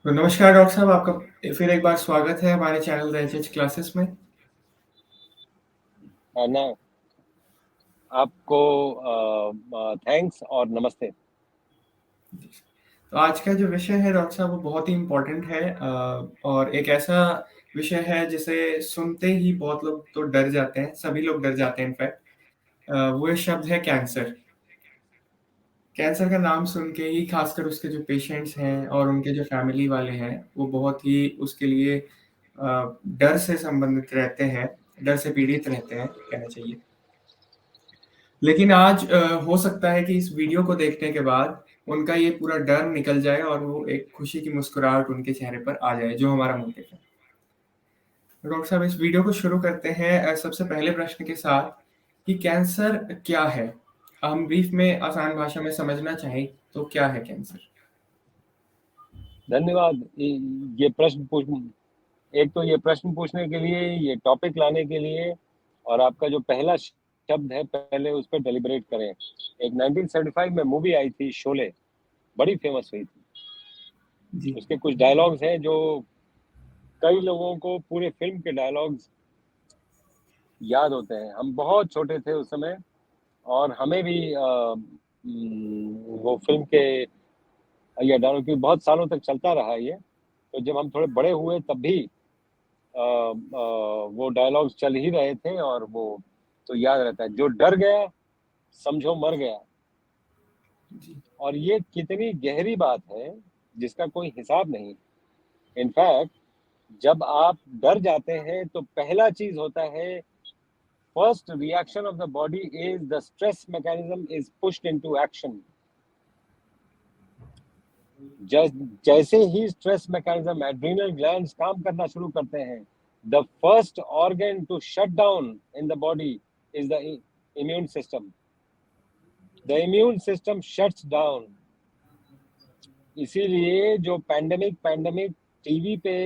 तो नमस्कार डॉक्टर साहब, आपका फिर एक बार स्वागत है हमारे चैनल द एचएच क्लासेस में। ना आपको थैंक्स और नमस्ते। तो आज का जो विषय है डॉक्टर साहब वो बहुत ही इम्पोर्टेंट है और एक ऐसा विषय है जिसे सुनते ही बहुत लोग तो डर जाते हैं, सभी लोग डर जाते हैं इनफैक्ट। वो शब्द है कैंसर। कैंसर का नाम सुन के ही खासकर उसके जो पेशेंट्स हैं और उनके जो फैमिली वाले हैं वो बहुत ही उसके लिए डर से संबंधित रहते हैं, डर से पीड़ित रहते हैं कहना चाहिए। लेकिन आज हो सकता है कि इस वीडियो को देखने के बाद उनका ये पूरा डर निकल जाए और वो एक खुशी की मुस्कुराहट उनके चेहरे पर आ जाए, जो हमारा मोटिव है। तो डॉक्टर साहब, इस वीडियो को शुरू करते हैं सबसे पहले प्रश्न के साथ कि कैंसर क्या है? हम ब्रीफ में आसान भाषा में समझना चाहें तो क्या है कैंसर? धन्यवाद। ये प्रश्न पूछ एक तो ये प्रश्न पूछने के लिए, ये टॉपिक लाने के लिए, और आपका जो पहला शब्द है पहले उस पर डेलिब्रेट करें। एक 1975 में मूवी आई थी शोले, बड़ी फेमस हुई थी। जी। उसके कुछ डायलॉग्स हैं जो कई लोगों को पूरे फिल्म के डायलॉग्स याद होते हैं। हम बहुत छोटे थे उस समय और हमें भी वो फिल्म के ये डायलॉग क्योंकि बहुत सालों तक चलता रहा ये, तो जब हम थोड़े बड़े हुए तब भी वो डायलॉग्स चल ही रहे थे और वो तो याद रहता है, जो डर गया समझो मर गया। जी। और ये कितनी गहरी बात है जिसका कोई हिसाब नहीं। इनफैक्ट जब आप डर जाते हैं तो पहला चीज होता है, first reaction of the body is the stress mechanism is pushed into action. जैसे ही स्ट्रेस मैकेनिज्म, एड्रिनल ग्लैंड्स काम करना शुरू करते हैं, the first organ to shut down in the body is the immune system. The immune system shuts down. इसीलिए जो pandemic TV पे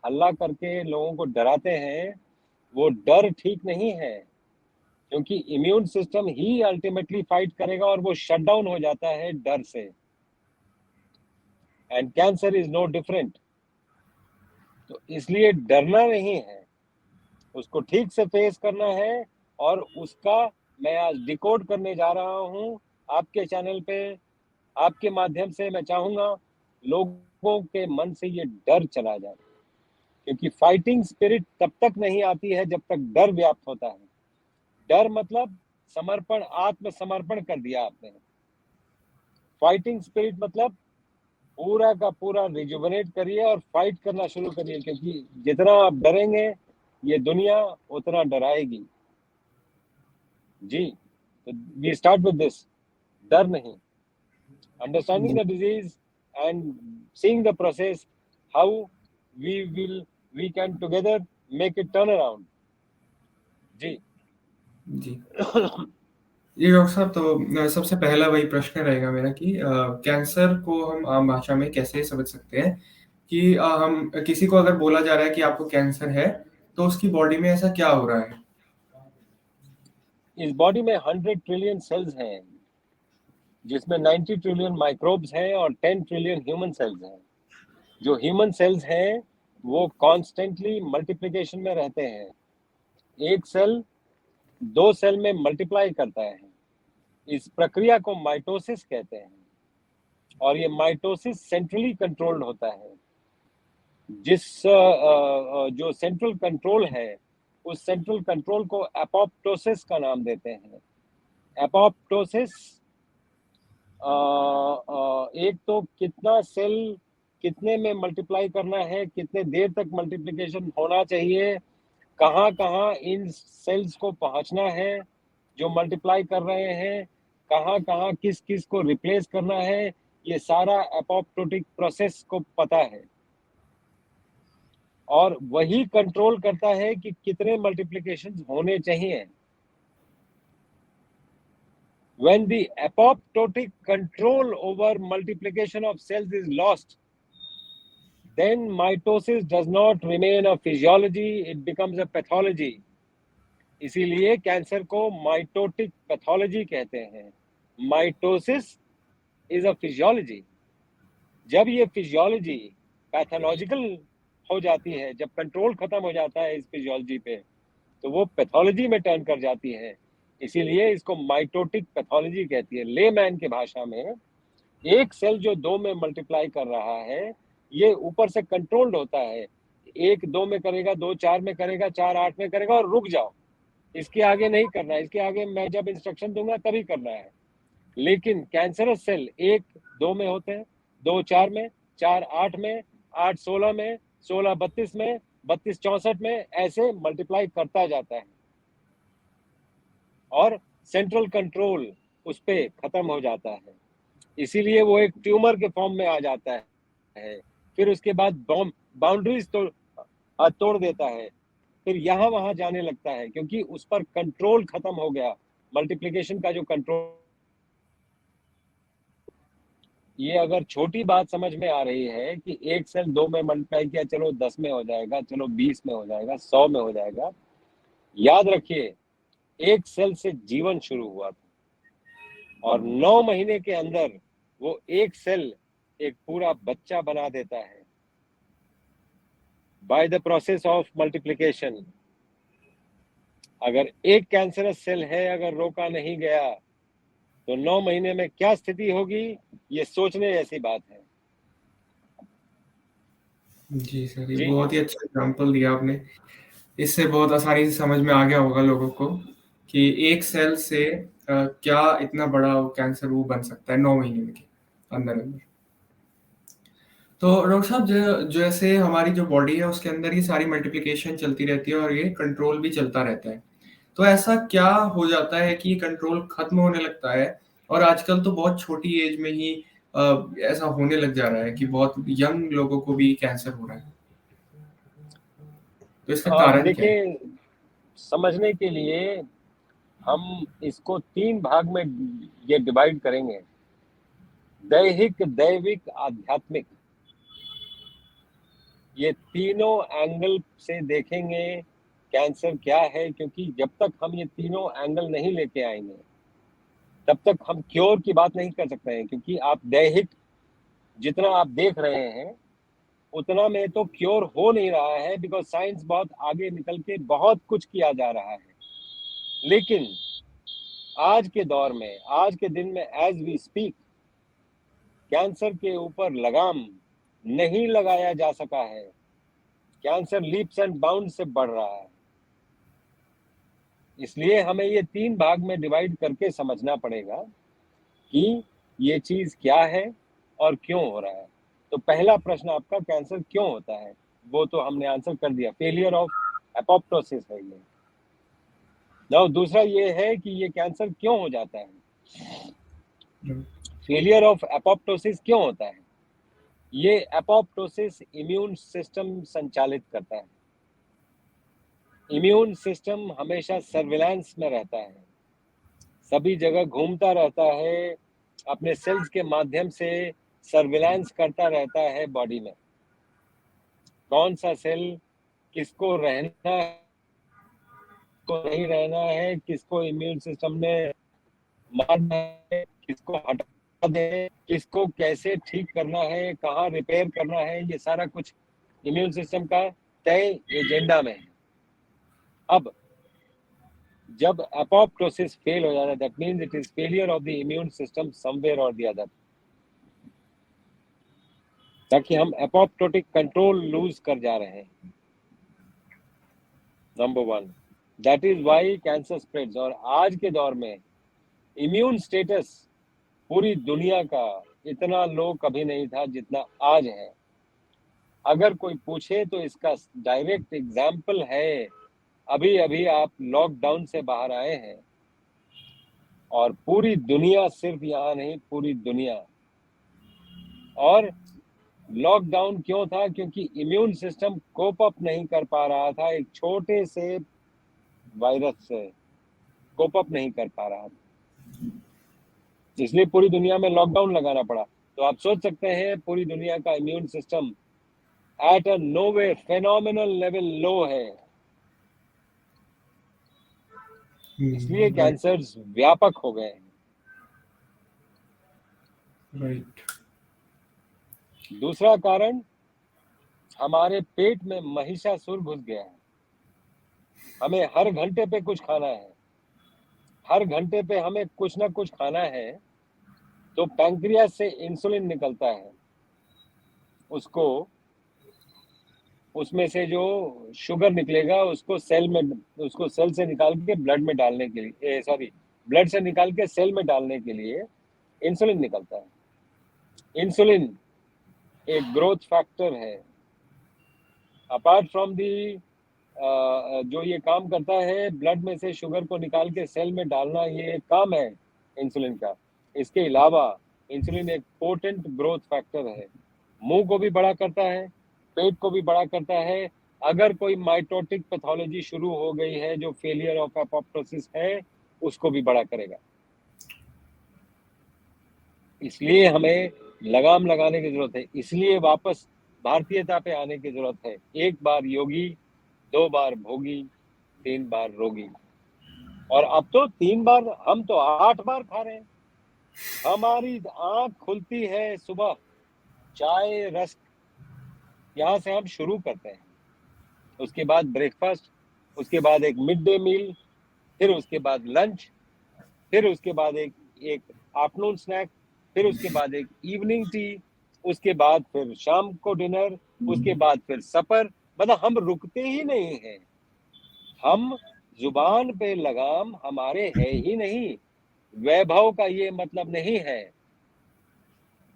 हल्ला करके लोगों को डराते हैं, वो डर ठीक नहीं है, क्योंकि इम्यून सिस्टम ही अल्टीमेटली फाइट करेगा और वो शट डाउन हो जाता है डर से। And cancer is no different. तो इसलिए डरना नहीं है, उसको ठीक से फेस करना है। और उसका मैं आज डिकोड करने जा रहा हूं आपके चैनल पे। आपके माध्यम से मैं चाहूंगा लोगों के मन से ये डर चला जाए, क्योंकि फाइटिंग स्पिरिट तब तक नहीं आती है जब तक डर व्याप्त होता है। डर मतलब समर्पण, आत्मसमर्पण कर दिया आपने। फाइटिंग स्पिरिट मतलब पूरा का पूरा रिजुवनेट करिए और फाइट करना शुरू करिए, क्योंकि जितना आप डरेंगे ये दुनिया उतना डराएगी। जी, तो वी स्टार्ट विद दिस, डर नहीं, understanding the disease and seeing the process, how we can together make it turn around. जी। जी। जी डॉक्टर साहब, तो सबसे पहला वही प्रश्न रहेगा मेरा कि कैंसर को हम आम भाषा में कैसे समझ सकते हैं कि हम किसी को अगर बोला जा रहा है कि आपको कैंसर है तो उसकी बॉडी में ऐसा क्या हो रहा है? इस बॉडी में 100 ट्रिलियन सेल्स हैं, जिसमें 90 ट्रिलियन माइक्रोब्स हैं और 10 ट्रिलियन ह्यूमन सेल्स हैं। जो ह्यूमन सेल्स हैं वो कॉन्स्टेंटली मल्टीप्लिकेशन में रहते हैं। एक सेल 2 सेल में मल्टीप्लाई करता है। इस प्रक्रिया को माइटोसिस कहते हैं, और ये माइटोसिस सेंट्रली कंट्रोल्ड होता है। जिस जो सेंट्रल कंट्रोल है, उस सेंट्रल कंट्रोल को एपोप्टोसिस का नाम देते हैं। एपोप्टोसिस एक तो कितना सेल कितने में मल्टीप्लाई करना है, कितने देर तक मल्टीप्लिकेशन होना चाहिए, कहाँ कहाँ इन सेल्स को पहुंचना है जो मल्टीप्लाई कर रहे हैं, कहाँ कहाँ किस किस को रिप्लेस करना है, ये सारा एपोप्टोटिक प्रोसेस को पता है। और वही कंट्रोल करता है कि कितने मल्टीप्लिकेशन होने चाहिए। When the apoptotic control over multiplication of cells is lost, then mitosis does not remain a physiology, it becomes a pathology. इसीलिए कैंसर को माइटोटिक पैथोलॉजी कहते हैं। Mitosis is a physiology. जब ये फिजियोलॉजी पैथोलॉजिकल हो जाती है, जब कंट्रोल खत्म हो जाता है इस फिजियोलॉजी पे, तो वो पैथोलॉजी में टर्न कर जाती है। इसीलिए इसको माइटोटिक पैथोलॉजी कहती है। लेमैन के भाषा में एक सेल जो 2 में मल्टीप्लाई कर रहा है, ये ऊपर से कंट्रोल्ड होता है। 1 2 में करेगा, 2 4 में करेगा, 4 8 में करेगा और रुक जाओ, इसके आगे नहीं करना है, इसके आगे मैं जब इंस्ट्रक्शन दूंगा तभी करना है। लेकिन कैंसरस सेल 1 2 में होते हैं, 2 4 में, 4 8 में, 8 16 में, 16 32 में, 32 64 में, ऐसे मल्टीप्लाई करता जाता है और सेंट्रल कंट्रोल उस पे खत्म हो जाता है। इसीलिए वो एक ट्यूमर के फॉर्म में आ जाता है। फिर उसके बाद बाउंड्रीज तोड़ देता है, फिर यहाँ वहां जाने लगता है, क्योंकि उस पर कंट्रोल खत्म हो गया, मल्टीप्लिकेशन का जो कंट्रोल। ये अगर छोटी बात समझ में आ रही है कि एक सेल 2 में मल्टीप्लाई किया, चलो 10 में हो जाएगा, चलो 20 में हो जाएगा, 100 में हो जाएगा, याद रखिए एक सेल से जीवन शुरू हुआ था और 9 महीने के अंदर वो एक सेल एक पूरा बच्चा बना देता है by the process of multiplication. अगर एक कैंसरस सेल है, अगर रोका नहीं गया, तो 9 महीने में क्या स्थिति होगी, ये सोचने जैसी बात है। जी सर, ये जी बहुत ही अच्छा एग्जांपल दिया आपने। इससे बहुत आसानी से समझ में आ गया होगा लोगों को कि एक सेल से क्या इतना बड़ा कैंसर वो बन सकता है 9 महीने में के अंदर अंदर। तो डॉक्टर साहब, जैसे हमारी जो बॉडी है उसके अंदर ये सारी मल्टीप्लिकेशन चलती रहती है और ये कंट्रोल भी चलता रहता है। तो ऐसा क्या हो जाता है कि कंट्रोल खत्म होने लगता है और आजकल तो बहुत छोटी एज में ही ऐसा होने लग जा रहा है कि बहुत यंग लोगों को भी कैंसर हो रहा है। तो इसका कारण क्या है? देखिए, समझने के लिए हम इसको 3 भाग में ये डिवाइड करेंगे, दैहिक, दैविक, आध्यात्मिक। ये तीनों एंगल से देखेंगे कैंसर क्या है, क्योंकि जब तक हम ये तीनों एंगल नहीं लेके आएंगे तब तक हम क्योर की बात नहीं कर सकते हैं। क्योंकि आप दैहिक जितना आप देख रहे हैं उतना में तो क्योर हो नहीं रहा है, बिकॉज साइंस बहुत आगे निकल के बहुत कुछ किया जा रहा है। लेकिन आज के दौर में, आज के दिन में, एज वी स्पीक, कैंसर के ऊपर लगाम नहीं लगाया जा सका है। कैंसर लीप्स एंड बाउंड से बढ़ रहा है। इसलिए हमें ये 3 भाग में डिवाइड करके समझना पड़ेगा कि ये चीज क्या है और क्यों हो रहा है। तो पहला प्रश्न आपका, कैंसर क्यों होता है, वो तो हमने आंसर कर दिया, फेलियर ऑफ एपोप्टोसिस है ये। now दूसरा ये है कि ये कैंसर क्यों हो जाता है, फेलियर ऑफ एपोप्टोसिस क्यों होता है। ये एपोप्टोसिस इम्यून सिस्टम संचालित करता है। इम्यून सिस्टम हमेशा सर्विलांस में रहता है, सभी जगह घूमता रहता है, अपने सेल्स के माध्यम से सर्विलांस करता रहता है बॉडी में, कौन सा सेल किसको रहना है, किसको नहीं रहना है, किसको इम्यून सिस्टम ने मारना है, किसको हटा दे, किसको कैसे ठीक करना है, कहाँ रिपेयर करना है, ये सारा कुछ इम्यून सिस्टम का तय एजेंडा में है। अब जब एपोप्टोसिस फेल हो जाता है, that means it is failure of the immune system somewhere और द अदर, ताकि हम एपोप्टोटिक कंट्रोल लूज कर जा रहे हैं, number 1। That is why cancer spreads. और आज के दौर में इम्यून स्टेटस पूरी दुनिया का इतना लो कभी नहीं था जितना आज है। अगर कोई पूछे तो इसका डायरेक्ट एग्जाम्पल है, अभी अभी आप लॉकडाउन से बाहर आए हैं और पूरी दुनिया, सिर्फ यहाँ नहीं पूरी दुनिया। और लॉकडाउन क्यों था, क्योंकि इम्यून सिस्टम कोप अप नहीं कर पा रहा था, एक छोटे से वायरस से कोप अप नहीं कर पा रहा था, इसलिए पूरी दुनिया में लॉकडाउन लगाना पड़ा। तो आप सोच सकते हैं पूरी दुनिया का immune system at a novel phenomenal level low है, इसलिए राइट, कैंसर्स व्यापक हो गए हैं। राइट। दूसरा कारण हमारे पेट में महिषासुर घुस गया है। हमें हर घंटे पे कुछ खाना है, हर घंटे पे हमें कुछ ना कुछ खाना है। तो पैंक्रियास से इंसुलिन निकलता है, उसको, उसमें से जो शुगर निकलेगा उसको सेल में, उसको सेल से निकाल के ब्लड में डालने के लिए, सॉरी, ब्लड से निकाल के सेल में डालने के लिए इंसुलिन निकलता है। इंसुलिन एक ग्रोथ फैक्टर है। अपार्ट फ्रॉम दी, जो ये काम करता है ब्लड में से शुगर को निकाल के सेल में डालना, ये एक काम है इंसुलिन का। इसके अलावा इंसुलिन एक पोटेंट ग्रोथ फैक्टर है। मुंह को भी बड़ा करता है, पेट को भी बड़ा करता है। अगर कोई माइटोटिक पैथोलॉजी शुरू हो गई है जो फेलियर ऑफ एपोप्टोसिस है, उसको भी बड़ा करेगा। इसलिए हमें लगाम लगाने की जरूरत है, इसलिए वापस भारतीयता पे आने की जरूरत है। एक बार योगी, 2 बार भोगी, 3 बार रोगी। और अब तो 3 बार, हम तो 8 बार खा रहे हैं। हमारी आंख खुलती है सुबह चाय रस्क, यहाँ से हम शुरू करते हैं। उसके बाद ब्रेकफास्ट, उसके बाद एक मिड डे मील, फिर उसके बाद लंच, फिर उसके बाद एक आफ्टरनून स्नैक, फिर उसके बाद एक इवनिंग टी, उसके बाद फिर शाम को डिनर, उसके बाद फिर सपर। मतलब हम रुकते ही नहीं हैं। हम जुबान पे लगाम हमारे है ही नहीं। वैभव का ये मतलब नहीं है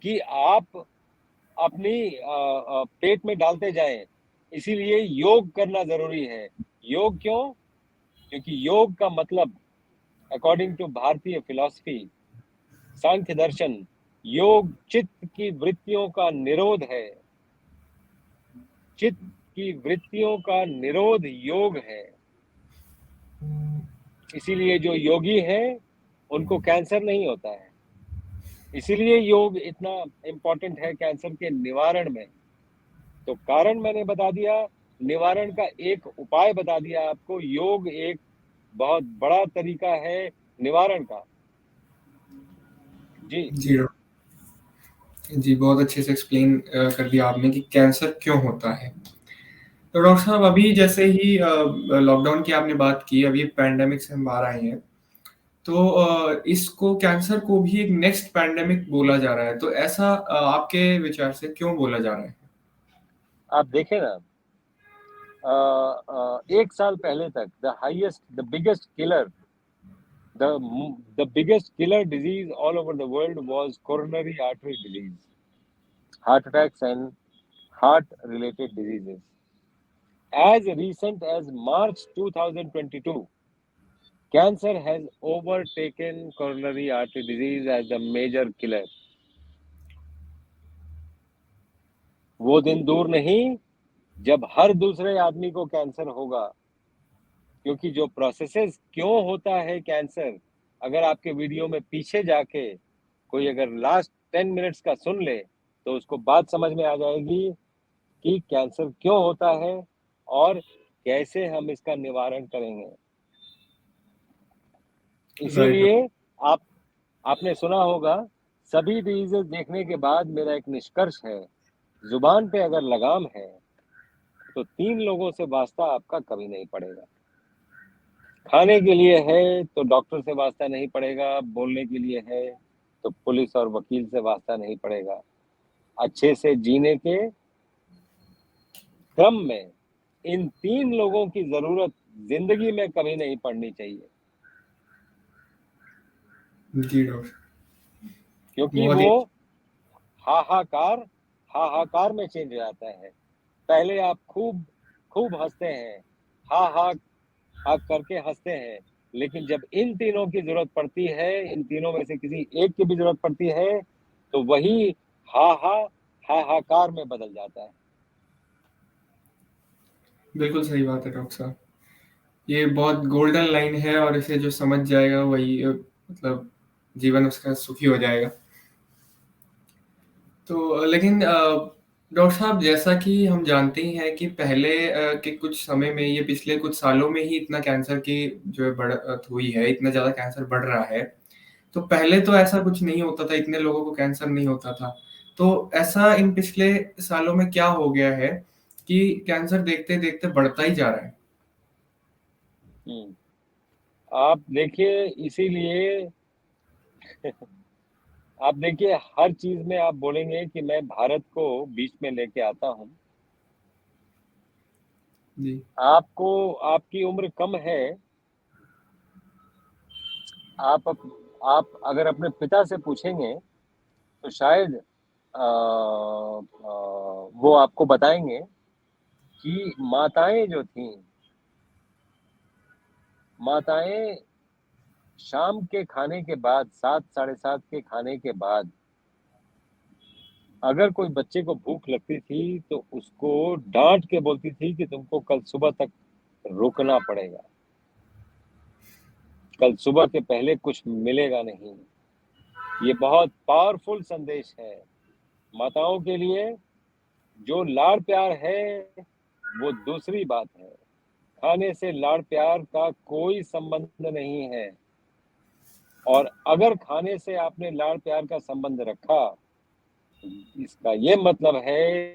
कि आप अपनी पेट में डालते जाएं। इसीलिए योग करना जरूरी है। योग क्यों? क्योंकि योग का मतलब, अकॉर्डिंग टू भारतीय फिलॉसफी, सांख्य दर्शन, योग चित्त की वृत्तियों का निरोध है। चित्त की वृत्तियों का निरोध योग है। इसीलिए जो योगी हैं उनको कैंसर नहीं होता है। इसीलिए योग इतना इम्पोर्टेंट है कैंसर के निवारण में। तो कारण मैंने बता दिया, निवारण का एक उपाय बता दिया आपको। योग एक बहुत बड़ा तरीका है निवारण का। जी जी जी, बहुत अच्छे से एक्सप्लेन कर दिया आपने कि कैंसर क्यों होता है। तो डॉक्टर साहब, अभी जैसे ही लॉकडाउन की आपने बात की, अभी पैंडेमिक से हम बाहर आए हैं, तो इसको, कैंसर को भी एक नेक्स्ट पैंडेमिक बोला जा रहा है। तो ऐसा आपके विचार से क्यों बोला जा रहा है? आप देखें ना, 1 साल पहले तक the biggest killer, the biggest killer disease all over the world was coronary artery disease, heart attacks and heart related diseases. As recent as March 2022, cancer has overtaken coronary artery disease as the major killer. वो दिन दूर नहीं जब हर दूसरे आदमी को cancer होगा। क्योंकि जो प्रोसेसेस क्यों होता है कैंसर, अगर आपके वीडियो में पीछे जाके कोई अगर लास्ट 10 मिनट्स का सुन ले तो उसको बात समझ में आ जाएगी कि कैंसर क्यों होता है और कैसे हम इसका निवारण करेंगे। राइट। इसीलिए आपने सुना होगा, सभी डिजीजेस देखने के बाद मेरा एक निष्कर्ष है, जुबान पे अगर लगाम है तो 3 लोगों से वास्ता आपका कभी नहीं पड़ेगा। खाने के लिए है तो डॉक्टर से वास्ता नहीं पड़ेगा, बोलने के लिए है तो पुलिस और वकील से वास्ता नहीं पड़ेगा। अच्छे से जीने के क्रम में इन 3 लोगों की जरूरत जिंदगी में कभी नहीं पड़नी चाहिए। जी डॉक्टर, क्योंकि बहुत वो ही हाहाकार हाहाकार में चेंज हो जाता है। पहले आप खूब खूब हंसते हैं, हा हा हा करके हंसते हैं, लेकिन जब इन तीनों की जरूरत पड़ती है, इन तीनों में से किसी एक की भी जरूरत पड़ती है, तो वही हा हा हाहाकार में बदल जाता है। बिल्कुल सही बात है डॉक्टर साहब। ये बहुत गोल्डन लाइन है, और इसे जो समझ जाएगा वही मतलब जीवन उसका सुखी हो जाएगा। तो लेकिन डॉक्टर साहब, जैसा कि हम जानते ही हैं कि पहले के कुछ समय में, ये पिछले कुछ सालों में ही इतना कैंसर की जो है बढ़त हुई है, इतना ज़्यादा कैंसर बढ़ रहा है। तो पहले तो ऐसा कुछ नहीं होता था, इतने लोगों को कैंसर नहीं होता था। तो ऐसा इन पिछले सालों में क्या हो गया है कि कैंसर देखते-देखते बढ़ता ही जा रहा है। आप देखिए, इसीलिए आप देखिए, हर चीज में आप बोलेंगे कि मैं भारत को बीच में लेके आता हूँ। जी। आपको, आपकी उम्र कम है, आप अगर अपने पिता से पूछेंगे तो शायद वो आपको बताएंगे कि माताएं जो थीं, माताएं शाम के खाने के बाद, 7 साढ़े 7 के खाने के बाद, अगर कोई बच्चे को भूख लगती थी तो उसको डांट के बोलती थी कि तुमको कल सुबह तक रुकना पड़ेगा, कल सुबह के पहले कुछ मिलेगा नहीं। ये बहुत पावरफुल संदेश है माताओं के लिए। जो लाड़ प्यार है वो दूसरी बात है, खाने से लाड़ प्यार का कोई संबंध नहीं है। और अगर खाने से आपने लाड़ प्यार का संबंध रखा, इसका ये मतलब है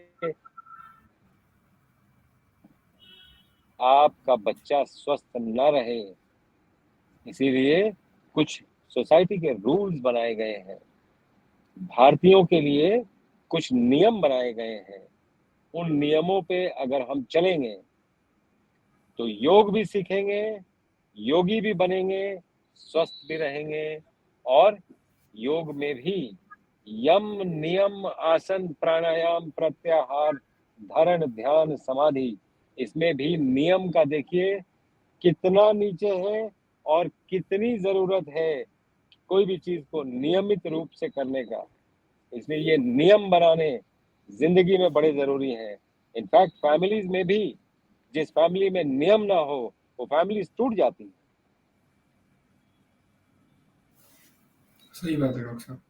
आपका बच्चा स्वस्थ न रहे। इसीलिए कुछ सोसाइटी के रूल्स बनाए गए हैं, भारतीयों के लिए कुछ नियम बनाए गए हैं। उन नियमों पे अगर हम चलेंगे तो योग भी सीखेंगे, योगी भी बनेंगे, स्वस्थ भी रहेंगे। और योग में भी यम नियम आसन प्राणायाम प्रत्याहार धारण ध्यान समाधि, इसमें भी नियम का देखिए कितना नीचे है और कितनी जरूरत है कोई भी चीज को नियमित रूप से करने का। इसलिए ये नियम बनाने जिंदगी में बड़े जरूरी हैं। इनफैक्ट फैमिलीज में भी जिस फैमिली में नियम ना हो वो फैमिली टूट जाती है। सही बात है डॉक्टर साहब।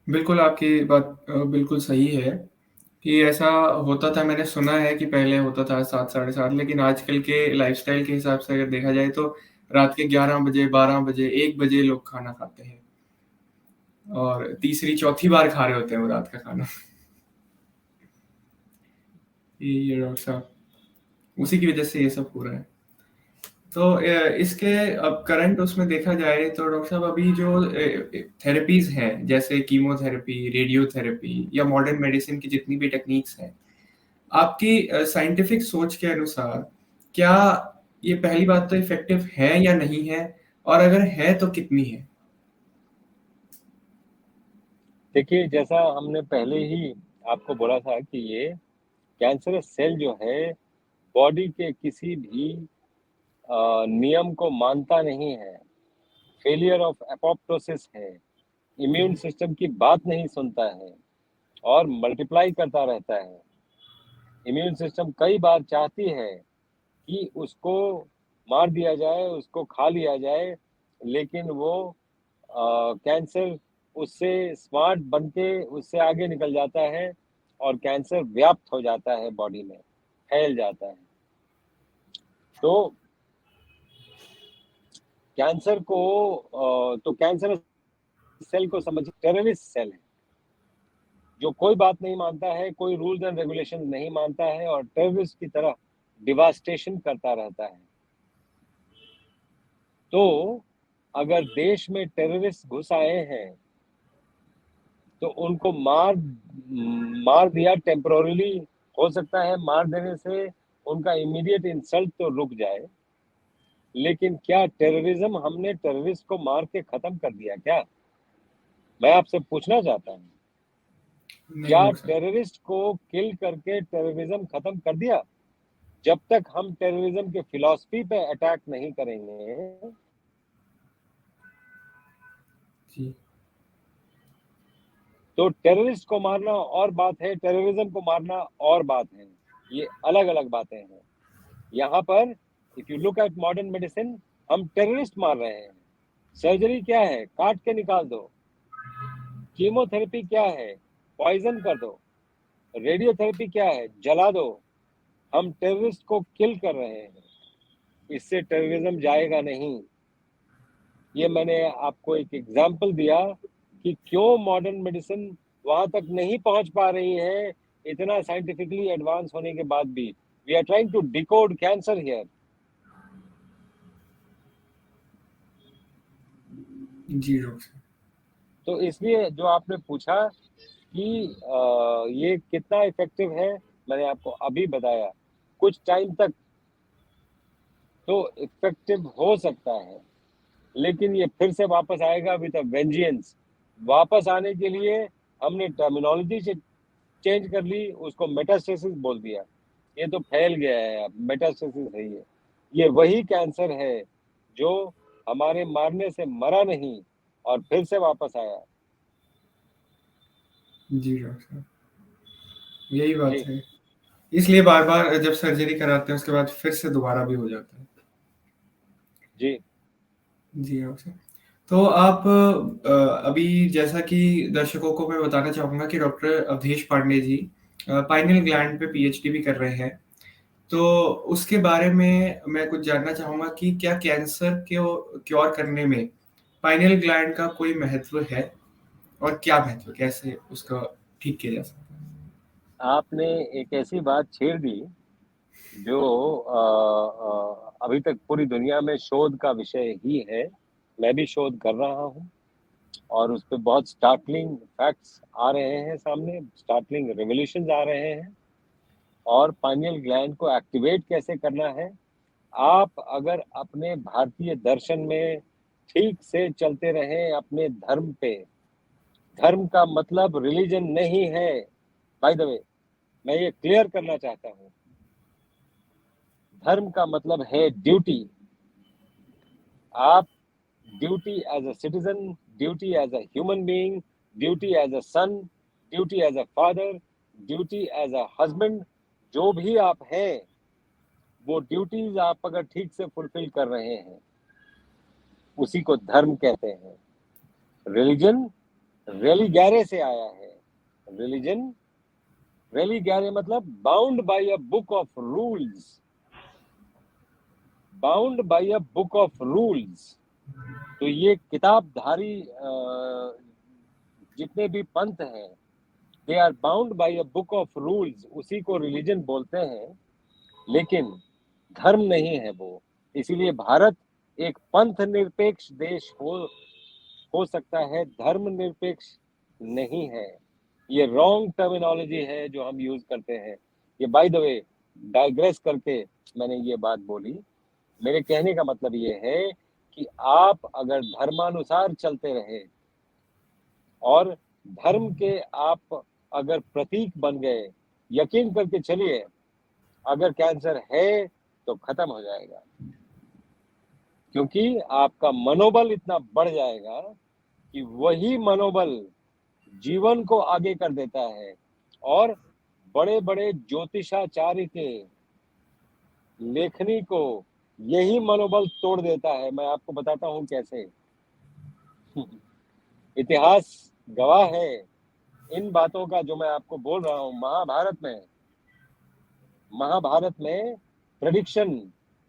बिल्कुल आपकी बात बिल्कुल सही है कि ऐसा होता था, मैंने सुना है कि पहले होता था 7 साढ़े 7, लेकिन आजकल के लाइफ़स्टाइल के हिसाब से अगर देखा जाए तो रात के 11 बजे, 12 बजे, 1 बजे लोग खाना खाते हैं और तीसरी, चौथी बार खा रहे होते हैं वो रात का खाना। ये डॉक्टर साहब, उसी की वजह से ये सब हो रहा है। तो इसके अब करंट उसमें देखा जाए तो डॉक्टर साहब अभी जो थेरेपीज़ हैं, जैसे कीमोथेरेपी, रेडियोथेरेपी या मॉडर्न मेडिसिन की जितनी भी टेक्निक्स हैं, आपकी साइंटिफिक सोच के अनुसार क्या ये पहली बात तो इफ़ेक्टिव है या नहीं है? और अगर है तो कितनी है? देखिए, जैसा हमने पहले ही आपको बोला था कि ये कैंसरस सेल जो है बॉडी के किसी भी नियम को मानता नहीं है, फेलियर ऑफ एपोप्टोसिस है, इम्यून जी, सिस्टम की बात नहीं सुनता है और मल्टीप्लाई करता रहता है। इम्यून सिस्टम कई बार चाहती है कि उसको मार दिया जाए, उसको खा लिया जाए, लेकिन वो कैंसर उससे स्मार्ट बन के उससे आगे निकल जाता है और कैंसर व्याप्त हो जाता है, बॉडी में फैल जाता है। तो कैंसर को तो कैंसर सेल को समझिए टेररिस्ट सेल है, जो कोई बात नहीं मानता है, कोई रूल्स एंड रेगुलेशन नहीं मानता है और टेररिस्ट की तरह डिवास्टेशन करता रहता है। तो अगर देश में टेररिस्ट घुस आए हैं तो उनको मार दिया टेम्पोररीली, हो सकता है मार देने से उनका इमीडिएट इंसल्ट तो रुक जाए, लेकिन क्या टेररिज्म हमने टेररिस्ट को मार के खत्म कर दिया क्या? मैं आपसे पूछना चाहता हूँ, नहीं क्या डॉक्टर साहब। टेररिस्ट को किल करके टेररिज्म खत्म कर दिया? जब तक हम टेररिज्म के फिलॉसफी पे अटैक नहीं करेंगे, जी, तो टेररिस्ट को मारना और बात है, टेररिज्म को मारना और बात है। ये अलग अलग बातें हैं। यहाँ पर if you look eight modern medicine, हम टेररिस्ट मार रहे हैं। सर्जरी क्या है? काट के निकाल दो। कीमोथेरेपी क्या है? पॉइजन कर दो। रेडियोथेरेपी क्या है? जला दो। हम टेररिस्ट को किल कर रहे हैं, इससे टेररिज्म जाएगा नहीं। ये मैंने आपको एक एग्जाम्पल दिया कि क्यों मॉडर्न मेडिसिन वहां तक नहीं पहुंच पा रही है। इतना साइंटिफिकली एडवांस होने के बाद भी we are trying to decode cancer here. जी डॉक्टर साहब। तो इसलिए जो आपने पूछा कि ये कितना इफेक्टिव है, मैंने आपको अभी बताया। कुछ टाइम तक तो इफेक्टिव हो सकता है, लेकिन ये फिर से वापस आएगा विद अ वेंजियंस। वापस आने के लिए हमने टर्मिनोलॉजी से चेंज कर ली, उसको मेटास्टेसिस बोल दिया। ये तो फैल गया है, अब मेटास्टेसिस है ये वही कैंसर है जो हमारे मारने से मरा नहीं और फिर से वापस आया। जी डॉक्टर साहब, यही बात जी है। इसलिए बार-बार जब सर्जरी कराते हैं उसके बाद फिर से दोबारा भी हो जाता है। जी जी डॉक्टर साहब। तो आप अभी जैसा कि दर्शकों को मैं बताना चाहूँगा कि doctor Awadhesh Pandey ji pineal gland पे पीएचडी भी कर रहे हैं। तो उसके बारे में मैं कुछ जानना चाहूँगा कि क्या कैंसर को क्योर करने में पाइनियल ग्लैंड का कोई महत्व है? और क्या महत्व है? कैसे उसका ठीक किया जा सकता है? आपने एक ऐसी बात छेड़ दी जो अभी तक पूरी दुनिया में शोध का विषय ही है। मैं भी शोध कर रहा हूँ और उस पे बहुत स्टार्टलिंग फैक्ट्स आ रहे हैं सामने, स्टार्टलिंग रिवोल्यूशंस आ रहे हैं। और पाइनियल ग्लैंड को एक्टिवेट कैसे करना है, आप अगर अपने भारतीय दर्शन में ठीक से चलते रहें अपने धर्म पे, धर्म का मतलब रिलीजन नहीं है, बाय द वे मैं ये क्लियर करना चाहता हूँ। धर्म का मतलब है ड्यूटी। आप duty as a citizen, duty as a human being, duty as a son, duty as a father, duty as a husband, जो भी आप हैं वो ड्यूटीज आप अगर ठीक से फुलफिल कर रहे हैं उसी को धर्म कहते हैं। रिलीजन रेलिगैरे से आया है। रिलीजन, रेलिगैरे मतलब bound by a book of rules, bound by a book of rules. तो ये किताबधारी जितने भी पंथ हैं they are bound by a book of rules, उसी को रिलीजन बोलते हैं। लेकिन धर्म नहीं है वो। इसीलिए भारत एक पंथ निरपेक्ष देश हो सकता है, धर्म निरपेक्ष नहीं है। ये रॉन्ग टर्मिनोलॉजी है जो हम यूज करते हैं। ये बाय द वे डाइग्रेस करके मैंने ये बात बोली। मेरे कहने का मतलब ये है कि आप अगर धर्मानुसार चलते रहे और धर्म के आप अगर प्रतीक बन गए, यकीन करके चलिए अगर कैंसर है तो खत्म हो जाएगा, क्योंकि आपका मनोबल इतना बढ़ जाएगा कि वही मनोबल जीवन को आगे कर देता है। और बड़े बड़े ज्योतिषाचार्य के लेखनी को यही मनोबल तोड़ देता है। मैं आपको बताता हूं कैसे। इतिहास गवाह है इन बातों का जो मैं आपको बोल रहा हूं। महाभारत में प्रेडिक्शन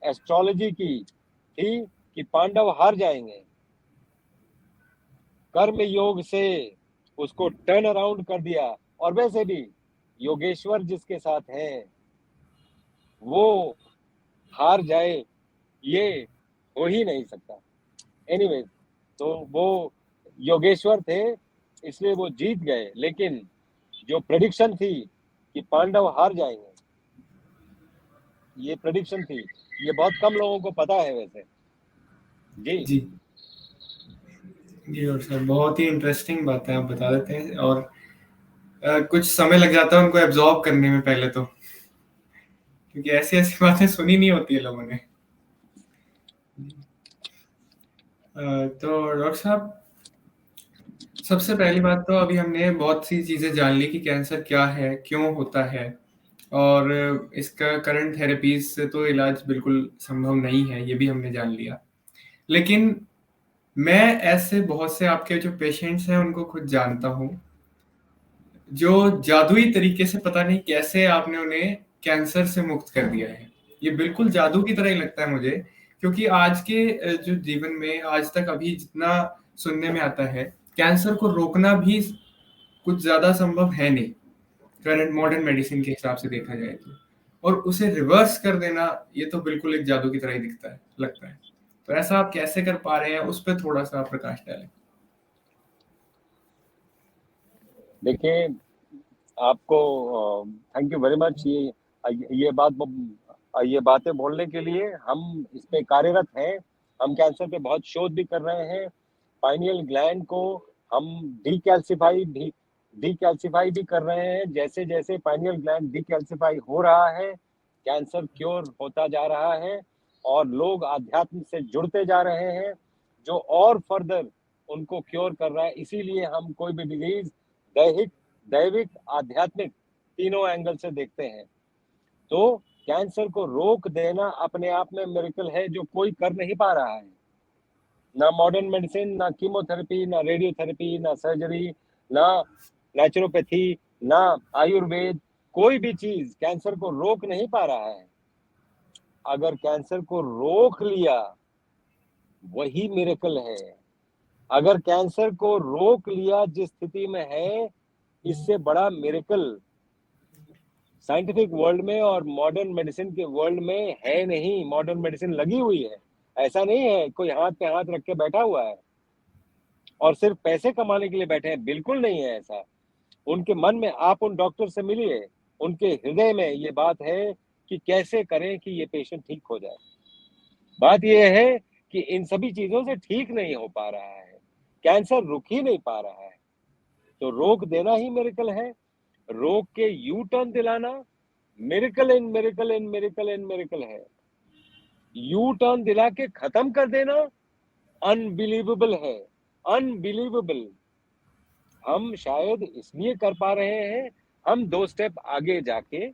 एस्ट्रोलॉजी की थी कि पांडव हार जाएंगे। कर्म योग से उसको टर्न अराउंड कर दिया। और वैसे भी योगेश्वर जिसके साथ हैं वो हार जाए ये हो ही नहीं सकता। एनीवेज, तो वो योगेश्वर थे इसलिए वो जीत गए। लेकिन जो प्रेडिक्शन थी कि पांडव हार जाएंगे, ये प्रेडिक्शन थी। ये बहुत कम लोगों को पता है वैसे। जी जी। जी डॉक्टर साहब, बहुत ही इंटरेस्टिंग बातें आप बता देते हैं और कुछ समय लग जाता है उनको एब्ज़ॉर्ब करने में पहले तो, क्योंकि ऐसी-ऐसी बातें सुनी नहीं होती है लोगों ने। तो डॉक्टर साहब, सबसे पहली बात तो अभी हमने बहुत सी चीज़ें जान ली कि कैंसर क्या है, क्यों होता है और इसका करंट थेरेपीज़ से तो इलाज बिल्कुल संभव नहीं है, ये भी हमने जान लिया। लेकिन मैं ऐसे बहुत से आपके जो पेशेंट्स हैं उनको खुद जानता हूँ, जो जादुई तरीके से पता नहीं कैसे आपने उन्हें कैंसर से मुक्त कर दिया है। ये बिल्कुल जादू की तरह ही लगता है मुझे, क्योंकि आज के जो जीवन में आज तक अभी जितना सुनने में आता है, कैंसर को रोकना भी कुछ ज़्यादा संभव है नहीं। करंट मॉडर्न मेडिसिन के हिसाब से देखा जाए तो। और उसे रिवर्स कर देना, ये तो बिल्कुल एक जादू की तरह ही दिखता है, लगता है। तो ऐसा आप कैसे कर पा रहे हैं, उस पे थोड़ा-सा प्रकाश डालें? देखिए, आपको थैंक यू वेरी मच। ये बातें बोलने के लिए हम इस पे कार्यरत हैं। हम कैंसर पे बहुत शोध भी कर रहे हैं। पाइनियल ग्लैंड को हम डीकैल्सिफाई भी कर रहे हैं। जैसे-जैसे पाइनियल ग्लैंड डीकैल्सिफाई हो रहा है, कैंसर क्योर होता जा रहा है और लोग आध्यात्म से जुड़ते जा रहे हैं, जो और फर्दर उनको क्योर कर रहा है। इसीलिए हम कोई भी डिजीज दैहिक, दैविक, आध्यात्मिक तीनों एंगल से देखते हैं। तो कैंसर को रोक देना अपने आप में मिरेकल है, जो कोई कर नहीं पा रहा है। ना मॉडर्न मेडिसिन, ना कीमोथेरेपी, ना रेडियोथेरेपी, ना सर्जरी, ना नेचुरोपैथी, ना आयुर्वेद, कोई भी चीज कैंसर को रोक नहीं पा रहा है। अगर कैंसर को रोक लिया, वही मिरेकल है। अगर कैंसर को रोक लिया जिस स्थिति में है, इससे बड़ा मिरेकल साइंटिफिक वर्ल्ड में और मॉडर्न मेडिसिन के वर्ल्ड में है नहीं। मॉडर्न मेडिसिन लगी हुई है, ऐसा नहीं है कोई हाथ पे हाथ रख के बैठा हुआ है और सिर्फ पैसे कमाने के लिए बैठे हैं, बिल्कुल नहीं है ऐसा। उनके मन में, आप उन डॉक्टर से मिलिए, उनके हृदय में ये बात है कि कैसे करें कि ये पेशेंट ठीक हो जाए। बात यह है कि इन सभी चीजों से ठीक नहीं हो पा रहा है, कैंसर रुक ही नहीं पा रहा है। तो रोक देना ही मिरेकल है। रोक के यू टर्न दिलाना मिरेकल इन मिरेकल इन मिरेकल इन मिरेकल है। यू टर्न दिला के खत्म कर देना अनबिलीवेबल है, अनबिलीवेबल। हम शायद इसलिए कर पा रहे हैं, हम 2 स्टेप आगे जाके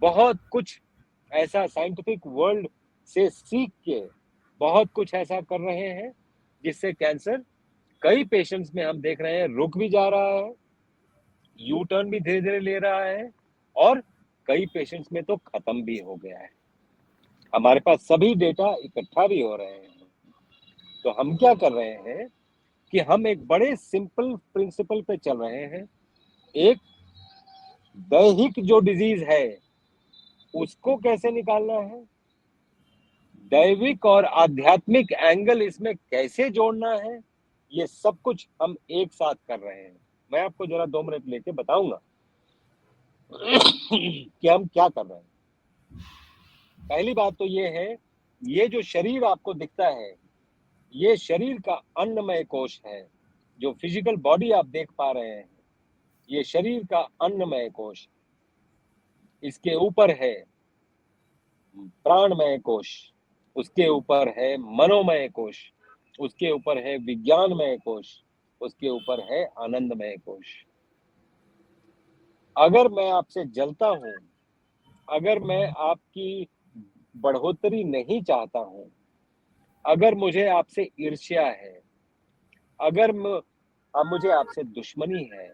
बहुत कुछ ऐसा साइंटिफिक वर्ल्ड से सीख के बहुत कुछ ऐसा कर रहे हैं जिससे कैंसर कई पेशेंट्स में हम देख रहे हैं रुक भी जा रहा है, यू टर्न भी धीरे धीरे ले रहा है और कई पेशेंट्स में तो खत्म भी हो गया है। हमारे पास सभी डेटा इकट्ठा भी हो रहे हैं। तो हम क्या कर रहे हैं कि हम एक बड़े सिंपल प्रिंसिपल पे चल रहे हैं। एक दैहिक जो डिजीज है उसको कैसे निकालना है, दैविक और आध्यात्मिक एंगल इसमें कैसे जोड़ना है, ये सब कुछ हम एक साथ कर रहे हैं। मैं आपको जरा 2 मिनट लेके बताऊंगा कि हम क्या कर रहे हैं। पहली बात तो ये है, ये जो शरीर आपको दिखता है, ये शरीर का अन्नमय कोश है। जो फिजिकल बॉडी आप देख पा रहे हैं, ये शरीर का अन्नमय कोश। इसके ऊपर है प्राणमय कोश, उसके ऊपर है मनोमय कोश, उसके ऊपर है विज्ञानमय कोश, उसके ऊपर है आनंदमय कोश। अगर मैं आपसे जलता हूं, अगर मैं आपकी बढ़ोतरी नहीं चाहता हूं, अगर मुझे आपसे ईर्ष्या है, अगर मुझे आपसे दुश्मनी है,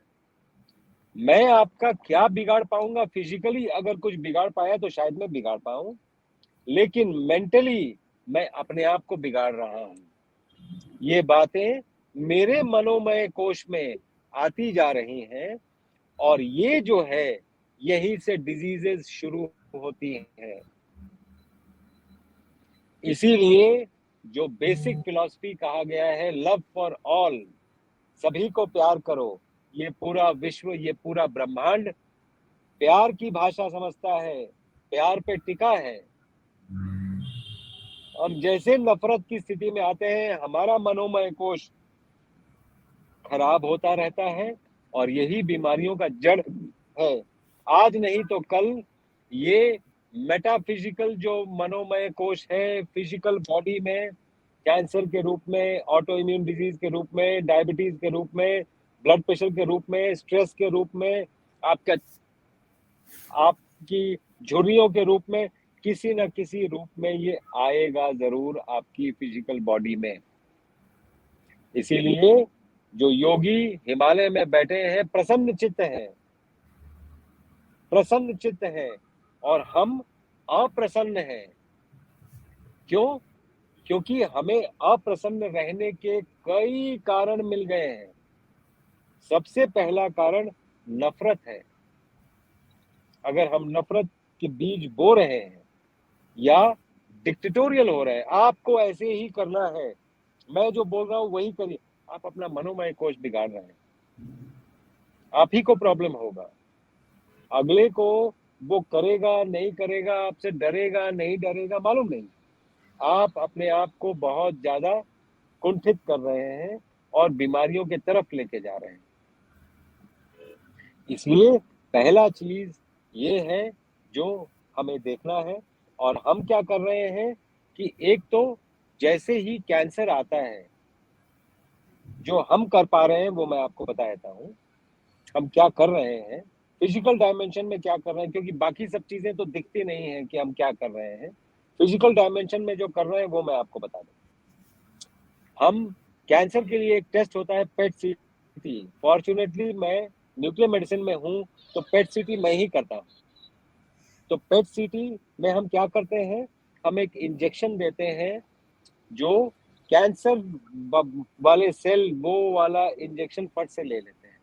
मैं आपका क्या बिगाड़ पाऊंगा फिजिकली? अगर कुछ बिगाड़ पाया तो शायद मैं बिगाड़ पाऊं, लेकिन मेंटली मैं अपने आप को बिगाड़ रहा हूं। ये बातें मेरे मनोमय कोश में आती जा रही हैं और ये जो है, यही से डिजीजेस शुरू होती हैं। इसीलिए जो बेसिक फिलॉसफी कहा गया है, लव फॉर ऑल, सभी को प्यार करो, ये पूरा विश्व, ये पूरा ब्रह्मांड प्यार की भाषा समझता है, प्यार पे टिका है। हम जैसे नफरत की स्थिति में आते हैं, हमारा मनोमय कोश खराब होता रहता है और यही बीमारियों का जड़ है। आज नहीं तो कल ये मेटाफिजिकल जो मनोमय कोश है, फिजिकल बॉडी में कैंसर के रूप में, ऑटो इम्यून डिजीज के रूप में, डायबिटीज के रूप में, ब्लड प्रेशर के रूप में, स्ट्रेस के रूप में, आपका आपकी झुर्रियों के रूप में, किसी न किसी रूप में ये आएगा जरूर आपकी फिजिकल बॉडी में। इसीलिए जो योगी हिमालय में बैठे हैं, प्रसन्न चित्त हैं, प्रसन्न चित्त हैं, और हम अप्रसन्न हैं। क्यों? क्योंकि हमें अप्रसन्न रहने के कई कारण मिल गए हैं। सबसे पहला कारण नफरत है। अगर हम नफरत के बीज बो रहे हैं या डिक्टेटोरियल हो रहे हैं, आपको ऐसे ही करना है, मैं जो बोल रहा हूं वही करिए, आप अपना मनोमय कोष बिगाड़ रहे हैं। आप ही को प्रॉब्लम होगा। अगले को वो करेगा नहीं करेगा, आपसे डरेगा नहीं डरेगा, मालूम नहीं। आप अपने आप को बहुत ज्यादा कुंठित कर रहे हैं और बीमारियों के तरफ लेके जा रहे हैं। इसलिए पहला चीज ये है जो हमें देखना है। और हम क्या कर रहे हैं कि एक तो जैसे ही कैंसर आता है, जो हम कर पा रहे हैं वो मैं आपको बता देता हूँ। हम क्या कर रहे हैं फिजिकल डायमेंशन में, क्या कर रहे हैं, क्योंकि बाकी सब चीजें तो दिखती नहीं है कि हम क्या कर रहे हैं। फिजिकल डायमेंशन में जो कर रहे हैं वो मैं आपको बता दूं। हम कैंसर के लिए एक टेस्ट होता है पेट सीटी। फॉर्चुनेटली मैं न्यूक्लियर मेडिसिन में हूं, तो पेट सीटी मैं ही करता हूं। तो पेट सीटी में हम क्या करते हैं, हम एक इंजेक्शन देते हैं जो कैंसर वाले सेल, वो वाला इंजेक्शन फट से ले लेते हैं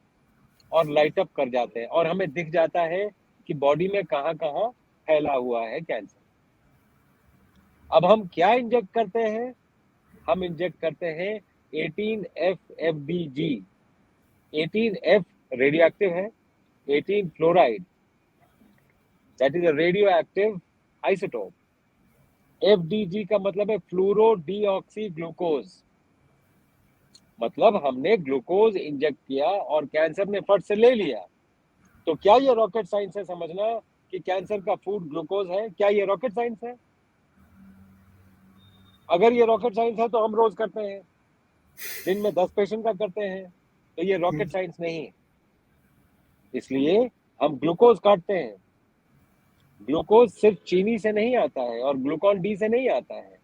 और लाइट अप कर जाते हैं, और हमें दिख जाता है कि बॉडी में कहां कहां फैला हुआ है कैंसर। अब हम क्या इंजेक्ट करते हैं, हम इंजेक्ट करते हैं 18FFDG। 18F रेडियो एक्टिव है, 18 fluoride, that is a radio active isotope. FDG का मतलब है फ्लूरो डीऑक्सी ग्लूकोज। मतलब हमने ग्लूकोज इंजेक्ट किया और कैंसर ने फट से ले लिया। तो क्या ये रॉकेट साइंस है समझना कि कैंसर का फूड ग्लूकोज है? क्या ये रॉकेट साइंस है? अगर ये रॉकेट साइंस है तो हम रोज करते हैं, दिन में 10 पेशेंट का करते हैं, तो ये रॉकेट साइंस नहीं है। इसलिए हम ग्लूकोज काटते हैं। ग्लूकोज सिर्फ चीनी से नहीं आता है और ग्लूकॉन डी से नहीं आता है।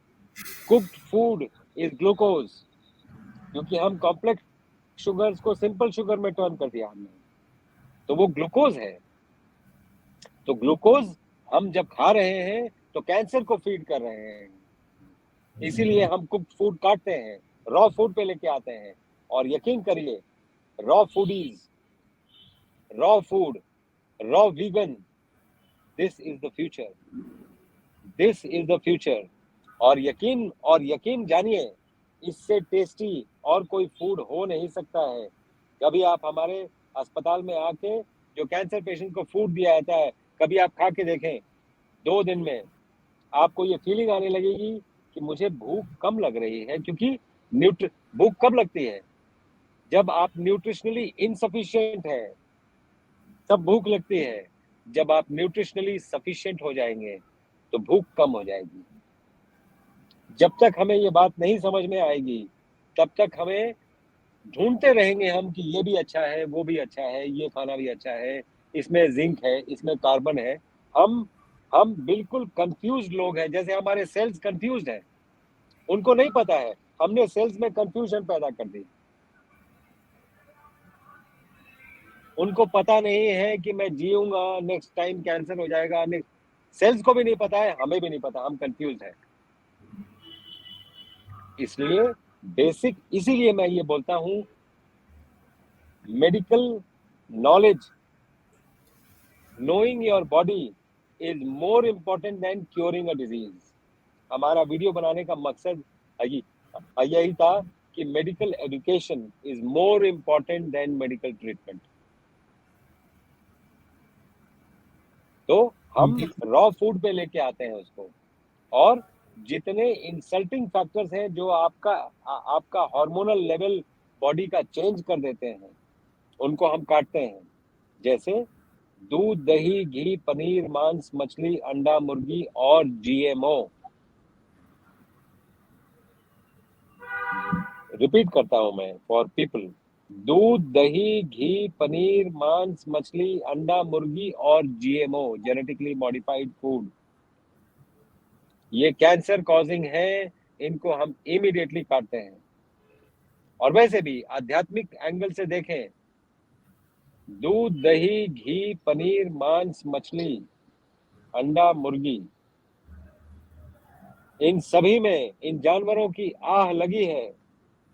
कुक्ड फूड इज ग्लूकोज, क्योंकि हम कॉम्प्लेक्स शुगर्स को सिंपल शुगर में टर्न कर दिया हमने, तो वो ग्लूकोज है। तो ग्लूकोज हम जब खा रहे हैं तो कैंसर को फीड कर रहे हैं। इसीलिए हम कुक्ड फूड काटते हैं, रॉ फूड पे लेके आते हैं। और यकीन करिए, raw foodies, raw food, raw vegan, this is the future, this is the future. और यकीन जानिए, इससे टेस्टी और कोई फूड हो नहीं सकता है। कभी आप हमारे अस्पताल में आके जो कैंसर पेशेंट को फूड दिया जाता है, कभी आप खा के देखें, 2 दिन में आपको ये फीलिंग आने लगेगी कि मुझे भूख कम लग रही है। क्योंकि भूख कब लगती है? जब आप न्यूट्रिशनली इनसफिशिएंट है, तब भूख लगती है। जब आप न्यूट्रिशनली सफिशिएंट हो जाएंगे तो भूख कम हो जाएगी। जब तक हमें ये बात नहीं समझ में आएगी, तब तक हमें ढूंढते रहेंगे हम कि ये भी अच्छा है, वो भी अच्छा है, ये खाना भी अच्छा है, इसमें जिंक है, इसमें कार्बन है। हम बिल्कुल कंफ्यूज्ड लोग हैं, जैसे हमारे सेल्स कंफ्यूज्ड हैं। उनको नहीं पता है, हमने सेल्स में कंफ्यूजन पैदा कर दी। उनको पता नहीं है कि मैं जीऊंगा, नेक्स्ट टाइम कैंसर हो जाएगा। नेक्स्ट सेल्स को भी नहीं पता है, हमें भी नहीं पता, हम कंफ्यूज हैं। इसलिए बेसिक, इसीलिए मैं ये बोलता हूं, medical knowledge, knowing your body is more important than curing a disease. हमारा वीडियो बनाने का मकसद यही था कि medical education is more important than medical treatment. तो हम रॉ फूड पे लेके आते हैं उसको, और जितने इंसल्टिंग फैक्टर्स हैं जो आपका हार्मोनल लेवल बॉडी का चेंज कर देते हैं, उनको हम काटते हैं। जैसे दूध, दही, घी, पनीर, मांस, मछली, अंडा, मुर्गी और जीएमओ। रिपीट करता हूं मैं फॉर पीपल, दूध, दही, घी, पनीर, मांस, मछली, अंडा, मुर्गी और जीएमओ, जेनेटिकली मॉडिफाइड फूड, ये कैंसर कॉजिंग है। इनको हम इमीडिएटली काटते हैं। और वैसे भी आध्यात्मिक एंगल से देखें, दूध, दही, घी, पनीर, मांस, मछली, अंडा, मुर्गी, इन सभी में इन जानवरों की आह लगी है।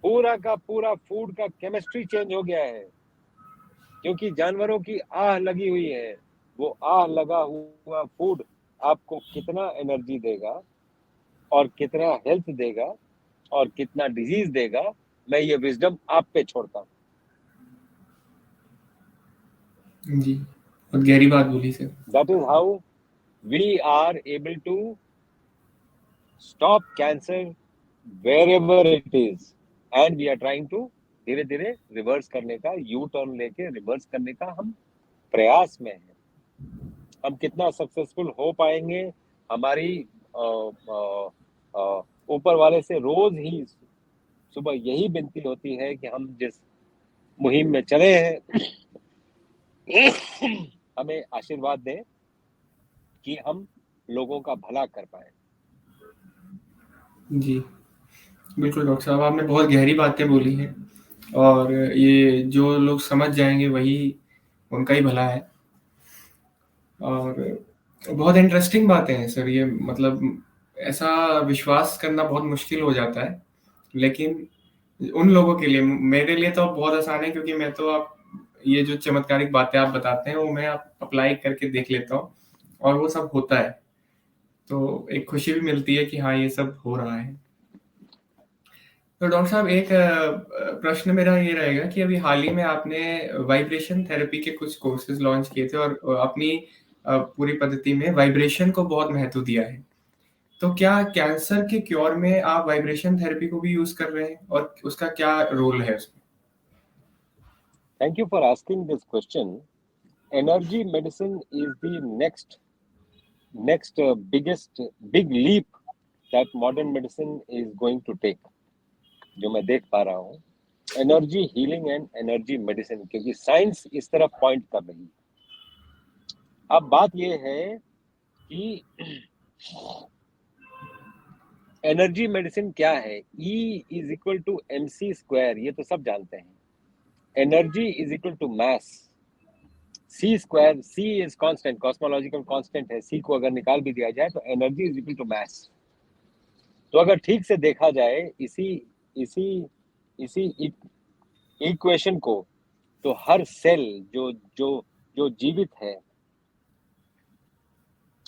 पूरा का पूरा फूड का केमिस्ट्री चेंज हो गया है, क्योंकि जानवरों की आह लगी हुई है। वो आह लगा हुआ फूड आपको कितना एनर्जी देगा और कितना हेल्थ देगा और कितना डिजीज देगा, मैं ये विजडम आप पे छोड़ता हूँ। जी, बहुत गहरी बात बोली sir. That is how we are able to stop cancer wherever it is, and we are trying to धीरे धीरे रिवर्स करने का, यू टर्न लेके रिवर्स करने का हम प्रयास में हैं। हम कितना सक्सेसफुल हो पाएंगे, हमारी ऊपर वाले से रोज ही सुबह यही विनती होती है कि हम जिस मुहिम में चले हैं हमें आशीर्वाद दें कि हम लोगों का भला कर पाए। जी, बिल्कुल डॉक्टर साहब, आपने बहुत गहरी बातें बोली हैं और ये जो लोग समझ जाएँगे वही उनका ही भला है। और बहुत इंटरेस्टिंग बातें हैं सर ये, मतलब ऐसा विश्वास करना बहुत मुश्किल हो जाता है। लेकिन उन लोगों के लिए, मेरे लिए तो बहुत आसान है क्योंकि मैं तो आप ये जो चमत्कारिक बातें आप बताते हैं वो मैं आप अप्लाई करके देख लेता हूँ और वो सब होता है। तो एक खुशी भी मिलती है कि हाँ, ये सब हो रहा है। तो डॉक्टर साहब, एक प्रश्न मेरा ये रहेगा कि अभी हाल ही में आपने वाइब्रेशन थेरेपी के कुछ कोर्सेज़ लॉन्च किए थे और अपनी पूरी पद्धति में वाइब्रेशन को बहुत महत्व दिया है। तो क्या कैंसर के क्योर में आप वाइब्रेशन थेरेपी को भी यूज़ कर रहे हैं और उसका क्या रोल है उसमें? Thank you for asking this question. Energy medicine is the next biggest big leap that modern medicine is going to take, जो मैं देख पा रहा हूँ। Energy healing and energy medicine, क्योंकि साइंस इस तरफ पॉइंट कर रही है। अब बात ये है कि एनर्जी मेडिसिन क्या है। E is equal to MC square, ये तो सब जानते हैं। Energy is equal to mass, C square, C is constant, cosmological constant है। C को अगर निकाल भी दिया जाए तो energy is equal to mass. तो अगर ठीक से देखा जाए इसी इसी इसी इक्वेशन को, तो हर सेल जो जो जो जीवित है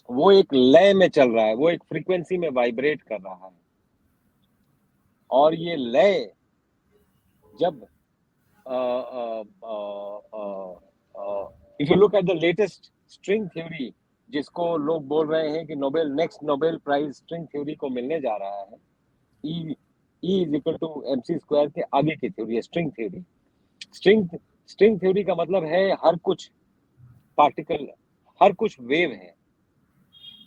वो एक लय में चल रहा है, वो एक फ्रीक्वेंसी में वाइब्रेट कर रहा है। और ये लय जब if you look at the latest string theory, जिसको लोग बोल रहे हैं कि next Nobel prize string theory को मिलने जा रहा है, E is equal to MC square के आगे की थ्योरी है स्ट्रिंग थ्योरी। स्ट्रिंग थ्योरी का मतलब है हर कुछ पार्टिकल, हर कुछ वेव है।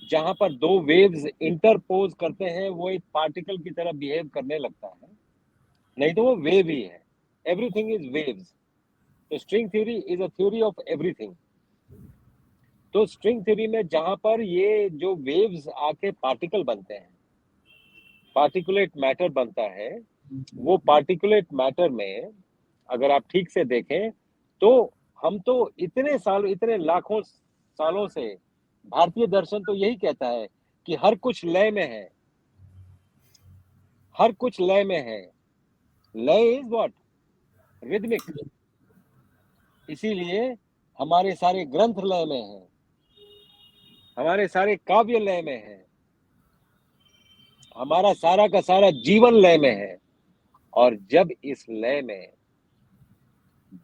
जहां पर दो वेव्स इंटरपोज करते हैं वो एक पार्टिकल की तरह बिहेव करने लगता है, नहीं तो वो वेव ही है। Everything is waves. तो string theory is a theory of everything. तो स्ट्रिंग थ्योरी में जहां पर ये जो वेव्स आके पार्टिकल बनते हैं, पार्टिकुलेट मैटर बनता है, वो पार्टिकुलेट मैटर में अगर आप ठीक से देखें तो हम तो इतने साल, इतने लाखों सालों से, भारतीय दर्शन तो यही कहता है कि हर कुछ लय में है, हर कुछ लय में है। लय इज व्हाट? रिदमिक। इसीलिए हमारे सारे ग्रंथ लय में है, हमारे सारे काव्य लय में है, हमारा सारा का सारा जीवन लय में है। और जब इस लय में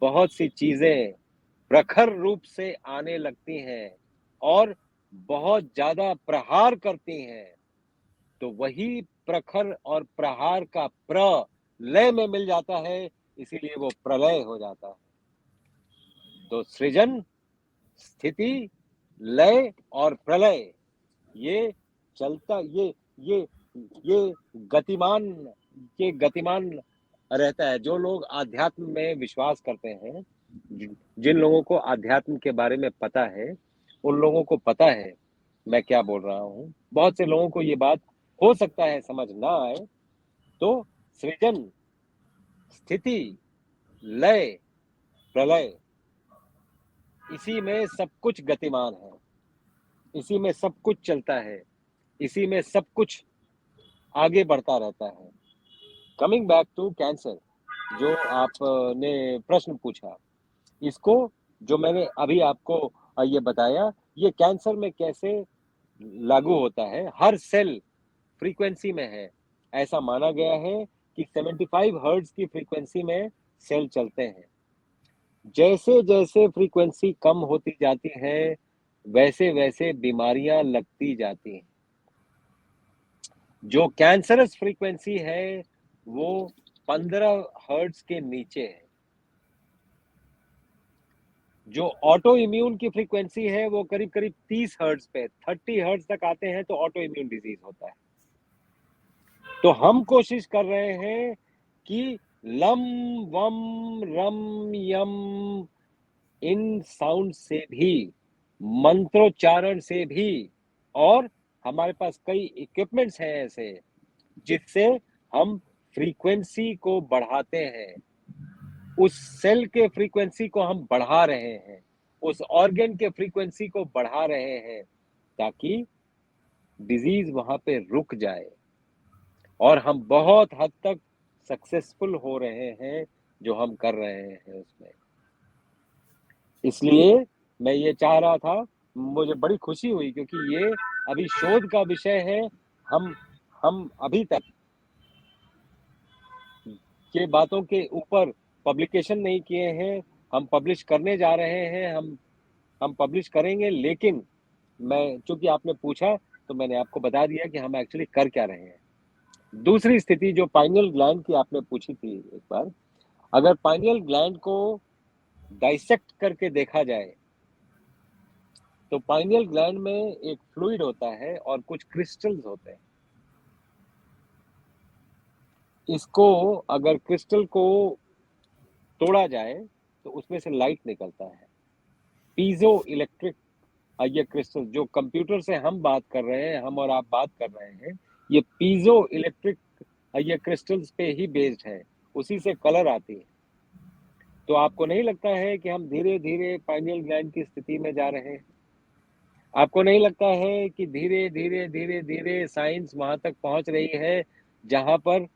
बहुत सी चीजें प्रखर रूप से आने लगती हैं और बहुत ज्यादा प्रहार करती हैं, तो वही प्रखर और प्रहार का लय में मिल जाता है, इसीलिए वो प्रलय हो जाता है। तो सृजन, स्थिति, लय और प्रलय, ये चलता, ये गतिमान, ये गतिमान रहता है। जो लोग आध्यात्म में विश्वास करते हैं, जिन लोगों को आध्यात्म के बारे में पता है, उन लोगों को पता है मैं क्या बोल रहा हूँ। बहुत से लोगों को ये बात हो सकता है समझ ना आए। तो सृजन, स्थिति, लय, प्रलय, इसी में सब कुछ गतिमान है, इसी में सब कुछ चलता है, इसी में सब कुछ आगे बढ़ता रहता है। कमिंग बैक टू कैंसर, जो आपने प्रश्न पूछा, इसको जो मैंने अभी आपको और ये बताया ये कैंसर में कैसे लागू होता है। हर सेल फ्रीक्वेंसी में है। ऐसा माना गया है कि 75 हर्ट्ज की फ्रीक्वेंसी में सेल चलते हैं। जैसे जैसे फ्रीक्वेंसी कम होती जाती है वैसे वैसे बीमारियां लगती जाती हैं। जो कैंसरस फ्रीक्वेंसी है वो 15 हर्ट्ज के नीचे है। जो ऑटो इम्यून की फ्रीक्वेंसी है वो करीब करीब 30 हर्ट्ज पे, 30 हर्ट्ज तक आते हैं तो ऑटो इम्यून डिजीज होता है। तो हम कोशिश कर रहे हैं कि लम वम रम यम इन साउंड से भी, मंत्रोच्चारण से भी, और हमारे पास कई इक्विपमेंट्स हैं ऐसे जिससे हम फ्रीक्वेंसी को बढ़ाते हैं। उस सेल के फ्रीक्वेंसी को हम बढ़ा रहे हैं, उस ऑर्गन के फ्रीक्वेंसी को बढ़ा रहे हैं ताकि डिजीज वहां पे रुक जाए। और हम बहुत हद तक सक्सेसफुल हो रहे हैं जो हम कर रहे हैं उसमें। इसलिए मैं ये चाह रहा था, मुझे बड़ी खुशी हुई क्योंकि ये अभी शोध का विषय है। हम हम अभी तक के बातों के ऊपर पब्लिकेशन नहीं किए हैं। हम पब्लिश करने जा रहे हैं, हम पब्लिश करेंगे। लेकिन मैं, चूंकि आपने पूछा तो मैंने आपको बता दिया कि हम एक्चुअली कर क्या रहे हैं। दूसरी स्थिति जो पाइनियल ग्लैंड की आपने पूछी थी एक बार, अगर पाइनियल ग्लैंड को डाइसेक्ट करके देखा जाए तो पाइनियल ग्लैंड में एक फ्लूइड होता है और कुछ क्रिस्टल्स होते हैं। इसको, अगर क्रिस्टल को तोड़ा जाए तो उसमें से लाइट निकलता है। पीजो इलेक्ट्रिक, ये क्रिस्टल जो कंप्यूटर से हम बात कर रहे हैं, हम और आप बात कर रहे हैं, ये पीजो इलेक्ट्रिक, ये क्रिस्टल्स पे ही बेस्ड है। उसी से कलर आती है। तो आपको नहीं लगता है कि हम धीरे धीरे पाइनियल ग्लैंड की स्थिति में जा रहे हैं? आपको नहीं लगता है कि धीरे धीरे धीरे धीरे साइंस वहां तक पहुंच रही है जहां पर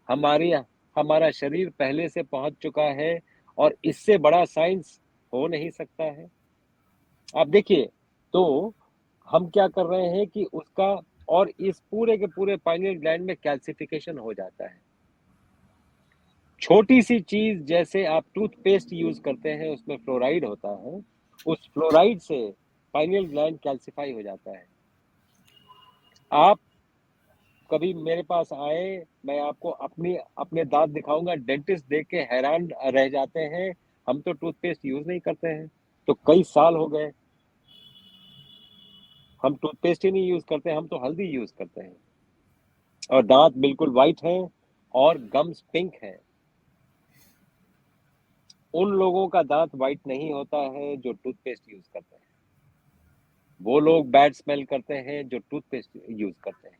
हमारी हमारा शरीर पहले से पहुंच चुका है और इससे बड़ा साइंस हो नहीं सकता है? आप देखिए, तो हम क्या कर रहे हैं कि उसका, और इस पूरे के पूरे पाइनियल ग्लैंड में कैल्सिफिकेशन हो जाता है। छोटी सी चीज जैसे आप टूथपेस्ट यूज करते हैं उसमें फ्लोराइड होता है, उस फ्लोराइड से पाइनियल ग्लैंड कैल्सिफाई हो जाता है। आप कभी मेरे पास आए, मैं आपको अपने दांत दिखाऊंगा, डेंटिस्ट देख के हैरान रह जाते हैं। हम तो टूथपेस्ट यूज नहीं करते हैं, तो कई साल हो गए हम टूथपेस्ट ही नहीं यूज करते, हम तो हल्दी यूज करते हैं। और दांत बिल्कुल वाइट हैं और गम्स पिंक हैं। उन लोगों का दांत वाइट नहीं होता है जो टूथपेस्ट यूज करते हैं। वो लोग बैड स्मेल करते हैं जो टूथपेस्ट यूज करते हैं।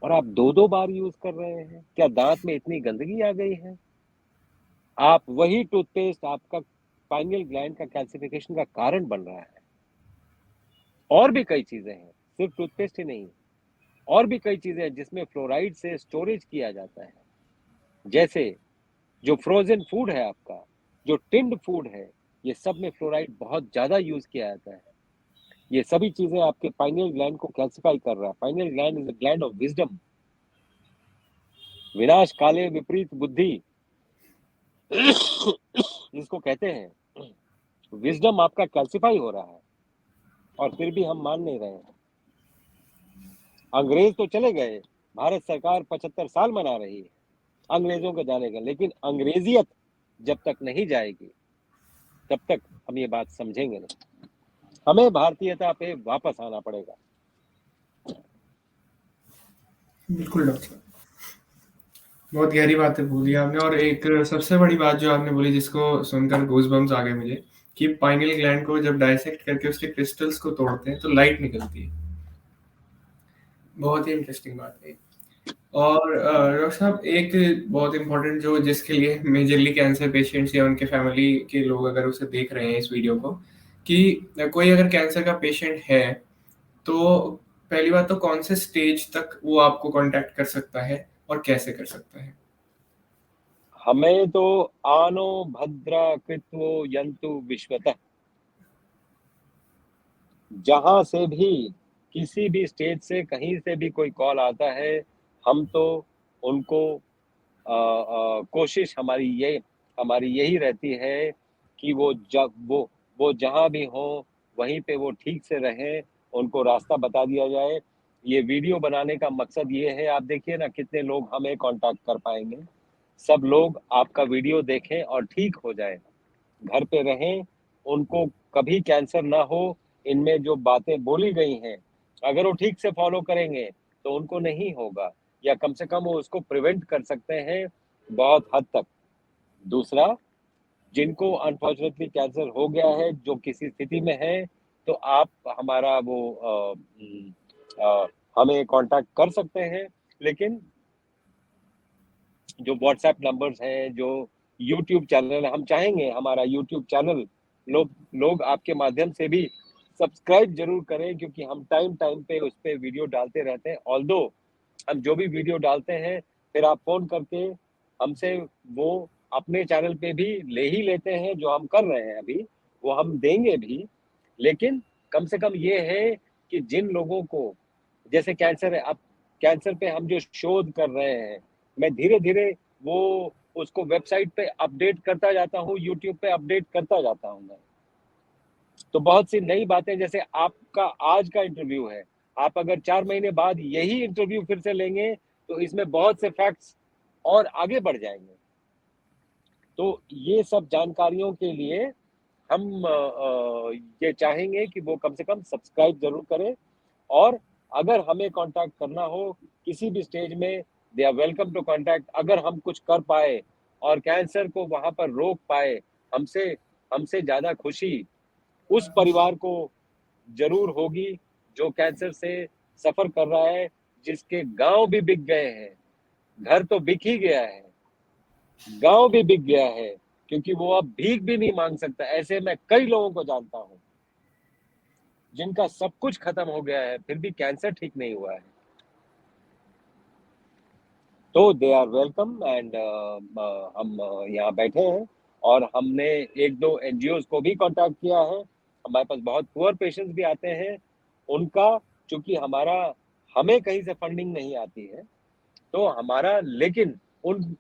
और आप दो दो बार यूज कर रहे हैं, क्या दांत में इतनी गंदगी आ गई है? आप वही टूथपेस्ट आपका पाइनियल ग्लैंड का कैल्सिफिकेशन का कारण बन रहा है। और भी कई चीजें हैं, सिर्फ टूथपेस्ट ही नहीं, और भी कई चीजें हैं जिसमें फ्लोराइड से स्टोरेज किया जाता है। जैसे जो फ्रोजन फूड है आपका, जो टिन्ड फूड है, ये सब में फ्लोराइड बहुत ज्यादा यूज किया जाता है। ये सभी चीजें आपके पाइनियल ग्लैंड को कैल्सिफाई कर रहा है। Pineal gland is a gland of wisdom, विनाश काले विपरीत बुद्धि जिसको कहते हैं। विजडम आपका कैल्सिफाई हो रहा है और फिर भी हम मान नहीं रहे हैं। अंग्रेज तो चले गए, भारत सरकार 75 साल मना रही है अंग्रेजों के जाने का, लेकिन अंग्रेजियत जब तक नहीं जाएगी तब तक हम ये बात समझेंगे नहीं। हमें भारतीयता पे वापस आना पड़ेगा। बिल्कुल डॉक्टर साहब, बहुत गहरी बातें बोली आपने। और एक सबसे बड़ी बात जो आपने बोली जिसको सुनकर गूज़बम्प्स आ गए मुझे, कि पाइनियल ग्लैंड को जब डाइसेक्ट करके उसके क्रिस्टल्स को तोड़ते हैं तो लाइट निकलती है। बहुत ही इंटरेस्टिंग बात है। और डॉक्टर साहब, एक बहुत इम्पोर्टेंट जो जिसके लिए मेजरली कैंसर पेशेंट्स या उनके फैमिली के लोग अगर उसे देख रहे हैं इस वीडियो को, कि कोई अगर कैंसर का पेशेंट है तो पहली बात तो कौन से स्टेज तक वो आपको कांटेक्ट कर सकता है और कैसे कर सकता है? हमें तो आनो भद्रा कृत्वो यंतु विश्वतः, जहां से भी किसी भी स्टेट से कहीं से भी कोई कॉल आता है, हम तो उनको कोशिश हमारी यही रहती है कि वो जहां भी हो वहीं पे वो ठीक से रहें, उनको रास्ता बता दिया जाए। ये वीडियो बनाने का मकसद ये है, आप देखिए ना कितने लोग हमें कांटेक्ट कर पाएंगे। सब लोग आपका वीडियो देखें और ठीक हो जाए, घर पे रहें, उनको कभी कैंसर ना हो। इनमें जो बातें बोली गई हैं, अगर वो ठीक से फॉलो करेंगे तो उनको नहीं होगा, या कम से कम वो उसको प्रिवेंट कर सकते हैं बहुत हद तक। दूसरा, जिनको अनफॉर्चुनेटली कैंसर हो गया है, जो किसी स्थिति में है, तो आप हमारा अ, हमें कांटेक्ट कर सकते हैं। लेकिन जो व्हाट्सएप नंबर्स हैं, जो यूट्यूब चैनल, हम चाहेंगे हमारा यूट्यूब चैनल लोग आपके माध्यम से भी सब्सक्राइब जरूर करें, क्योंकि हम टाइम टाइम पे उस पे वीडियो डालते रहते हैं। ऑल्दो हम जो भी वीडियो डालते हैं, फिर आप फोन करके हमसे वो अपने चैनल पे भी ले ही लेते हैं। जो हम कर रहे हैं अभी, वो हम देंगे भी। लेकिन कम से कम ये है कि जिन लोगों को जैसे कैंसर है, अब कैंसर पे हम जो शोध कर रहे हैं, मैं धीरे धीरे वो उसको वेबसाइट पे अपडेट करता जाता हूँ, यूट्यूब पे अपडेट करता जाता हूँ मैं। तो बहुत सी नई बातें, जैसे आपका आज का इंटरव्यू है, आप अगर 4 महीने बाद यही इंटरव्यू फिर से लेंगे तो इसमें बहुत से फैक्ट्स और आगे बढ़ जाएंगे। तो ये सब जानकारियों के लिए हम ये चाहेंगे कि वो कम से कम सब्सक्राइब जरूर करें। और अगर हमें कांटेक्ट करना हो किसी भी स्टेज में, they are welcome to contact. अगर हम कुछ कर पाए और कैंसर को वहां पर रोक पाए, हमसे हमसे ज्यादा खुशी उस परिवार को जरूर होगी जो कैंसर से सफर कर रहा है, जिसके गांव भी बिक गए हैं। घर तो बिक ही गया है, गांव भी बिक गया है, क्योंकि वो अब भीख भी नहीं मांग सकता। ऐसे मैं कई लोगों को जानता हूं जिनका सब कुछ खत्म हो गया है, फिर भी कैंसर ठीक नहीं हुआ है। तो दे आर वेलकम। एंड हम यहाँ बैठे हैं, और हमने एक दो एनजीओ को भी कांटेक्ट किया है। हमारे पास बहुत पुअर पेशेंट्स भी आते हैं। उनका, चूंकि हमें कहीं से फंडिंग नहीं आती है, तो हमारा, लेकिन उन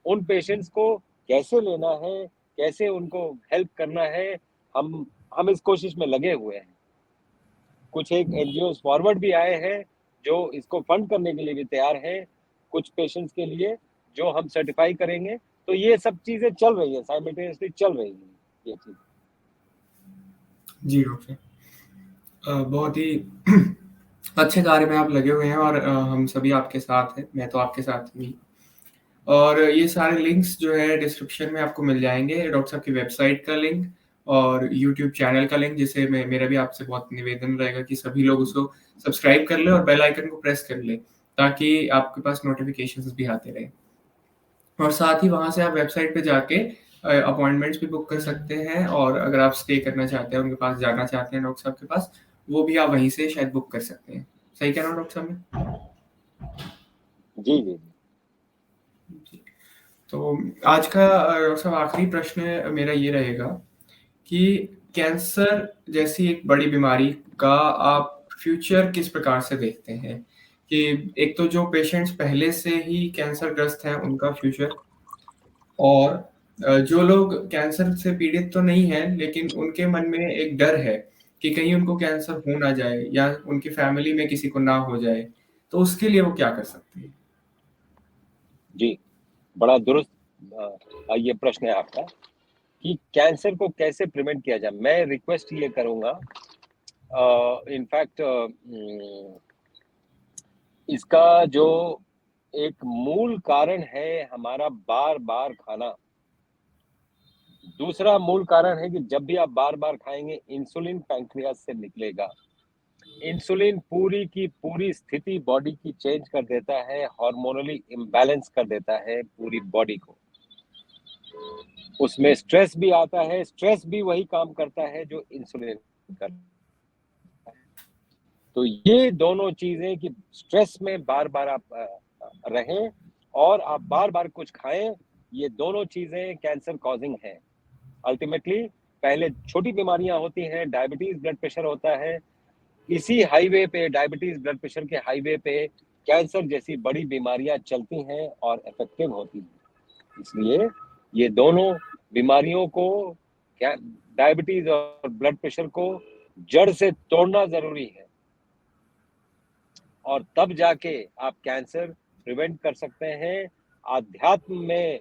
उन पेशेंट्स को कैसे लेना है, कैसे उनको हेल्प करना है, हम इस कोशिश में लगे हुए हैं। कुछ एक एनजीओ फॉरवर्ड भी आए हैं जो इसको फंड करने के लिए भी तैयार हैं, कुछ पेशेंट्स के लिए जो हम सर्टिफाई करेंगे। तो ये सब चीजें चल रही है, साइमल्टेनियसली चल रही है ये चीज। जी डॉक्टर, बहुत ही अच्छे कार्य में आप लगे हुए हैं और हम सभी आपके साथ हैं। मैं तो आपके साथ ही। और ये सारे लिंक्स जो है डिस्क्रिप्शन में आपको मिल जाएंगे, डॉक्टर साहब की वेबसाइट का लिंक और यूट्यूब चैनल का लिंक, जिसे मेरा भी आपसे बहुत निवेदन रहेगा कि सभी लोग उसको सब्सक्राइब कर ले और बेल आइकन को प्रेस कर ले, ताकि आपके पास नोटिफिकेशंस भी आते रहे। और साथ ही वहाँ से आप वेबसाइट पे जाके अपॉइंटमेंट्स भी बुक कर सकते हैं, और अगर आप स्टे करना चाहते हैं, उनके पास जाना चाहते हैं डॉक्टर साहब के पास, वो भी आप वहीं से शायद बुक कर सकते हैं। सही कह रहा हूँ डॉक्टर साहब मैं? जी जी जी। जी। तो आज का डॉक्टर साहब आखिरी प्रश्न मेरा ये रहेगा कि कैंसर जैसी एक बड़ी बीमारी का आप फ्यूचर किस प्रकार से देखते हैं? कि एक तो जो पेशेंट्स पहले से ही कैंसर ग्रस्त हैं उनका फ्यूचर, और जो लोग कैंसर से पीड़ित तो नहीं हैं, लेकिन उनके मन में एक डर है कि कहीं उनको कैंसर हो ना जाए या उनकी फैमिली में किसी को ना हो जाए, तो उसके लिए वो क्या कर सकते हैं? जी, बड़ा दुरुस्त ये प्रश्न है आपका कि कैंसर को कैसे प्रिवेंट किया जाए। मैं रिक्वेस्ट ये करूंगा, इनफैक्ट इसका जो एक मूल कारण है हमारा बार बार खाना। दूसरा मूल कारण है कि जब भी आप बार बार खाएंगे, इंसुलिन पैंक्रियास से निकलेगा। इंसुलिन पूरी की पूरी स्थिति बॉडी की चेंज कर देता है, हार्मोनली इम्बैलेंस कर देता है पूरी बॉडी को। उसमें स्ट्रेस भी आता है, स्ट्रेस भी वही काम करता है जो इंसुलिन करता है। तो ये दोनों चीजें कि स्ट्रेस में बार बार आप रहें और आप बार बार कुछ खाएं, ये दोनों चीजें कैंसर कॉजिंग हैं। अल्टीमेटली पहले छोटी बीमारियां होती हैं, डायबिटीज, ब्लड प्रेशर होता है, इसी हाईवे पे, डायबिटीज ब्लड प्रेशर के हाईवे पे कैंसर जैसी बड़ी बीमारियां चलती हैं और इफेक्टिव होती हैं। इसलिए ये दोनों बीमारियों को, डायबिटीज और ब्लड प्रेशर को जड़ से तोड़ना जरूरी है, और तब जाके आप कैंसर प्रिवेंट कर सकते हैं। आध्यात्म में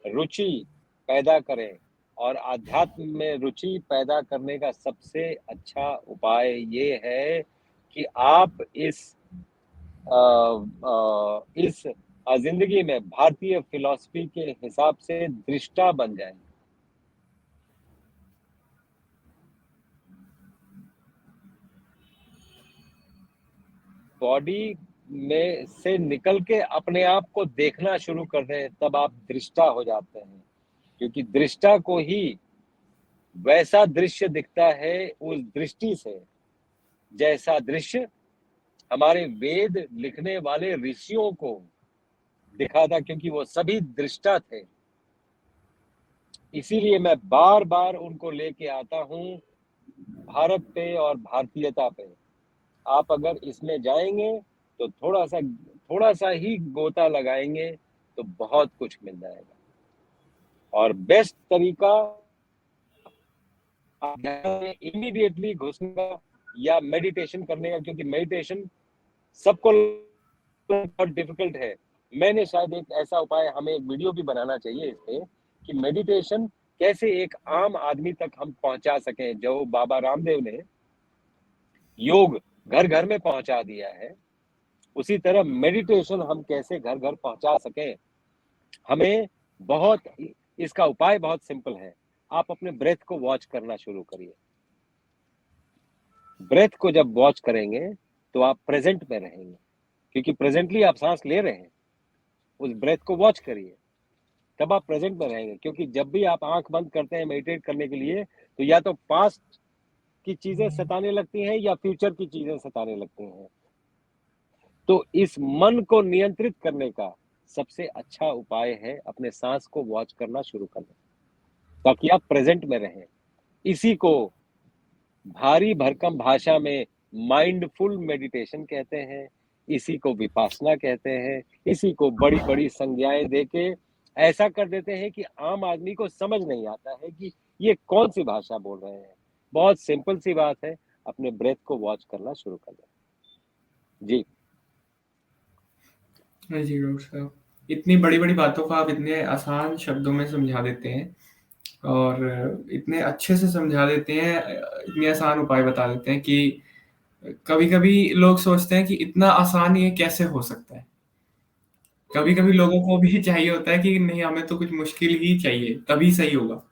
रुचि पैदा करें, और आध्यात्म में रुचि पैदा करने का सबसे अच्छा उपाय ये है कि आप इस जिंदगी में भारतीय फिलॉसफी के हिसाब से दृष्टा बन जाएं। बॉडी में से निकल के अपने आप को देखना शुरू कर दें, तब आप दृष्टा हो जाते हैं, क्योंकि दृष्टा को ही वैसा दृश्य दिखता है उस दृष्टि से जैसा दृश्य हमारे वेद लिखने वाले ऋषियों को दिखा था, क्योंकि वो सभी दृष्टा थे। इसीलिए मैं बार बार उनको लेके आता हूं भारत पे और भारतीयता पे। आप अगर इसमें जाएंगे तो थोड़ा सा ही गोता लगाएंगे तो बहुत कुछ मिल जाएगा। और बेस्ट तरीका इमीडिएटली घुसने का या मेडिटेशन करने का, क्योंकि मेडिटेशन सबको बहुत डिफिकल्ट है। मैंने शायद एक ऐसा उपाय, हमें एक वीडियो भी बनाना चाहिए इस पे, कि मेडिटेशन कैसे एक आम आदमी तक हम पहुंचा सकें। जो बाबा रामदेव ने योग घर घर में पहुंचा दिया है, उसी तरह मेडिटेशन हम कैसे घर घर पहुंचा सकें। हमें बहुत, इसका उपाय बहुत सिंपल है। आप अपने ब्रेथ को वॉच करना शुरू करिए। ब्रेथ को जब वॉच करेंगे तो आप प्रेजेंट में रहेंगे, क्योंकि प्रेजेंटली आप सांस ले रहे हैं। उस ब्रेथ को वॉच करिए, तब आप प्रेजेंट में रहेंगे। क्योंकि जब भी आप आंख बंद करते हैं मेडिटेट करने के लिए, तो या तो पास्ट की चीजें सताने लगती हैं या फ्यूचर की चीजें सताने लगती हैं। तो इस मन को नियंत्रित करने का सबसे अच्छा उपाय है अपने सांस को वॉच करना शुरू करना, ताकि आप प्रेजेंट में रहें। इसी को भारी भरकम भाषा में माइंडफुल मेडिटेशन कहते हैं, इसी को विपासना कहते हैं। इसी को बड़ी बड़ी संज्ञाएं देके ऐसा कर देते हैं कि आम आदमी को समझ नहीं आता है कि ये कौन सी भाषा बोल रहे हैं। बहुत सिंपल सी बात है, अपने ब्रेथ को वॉच करना शुरू कर दें। जी हाँ जी डॉक्टर साहब, इतनी बड़ी-बड़ी बातों को आप इतने आसान शब्दों में समझा देते हैं और इतने अच्छे से समझा देते हैं, इतने आसान उपाय बता देते हैं कि कभी-कभी लोग सोचते हैं कि इतना आसान ये कैसे हो सकता है? कभी-कभी लोगों को भी चाहिए होता है कि नहीं, हमें तो कुछ मुश्किल ही चाहिए, तभी सही होगा।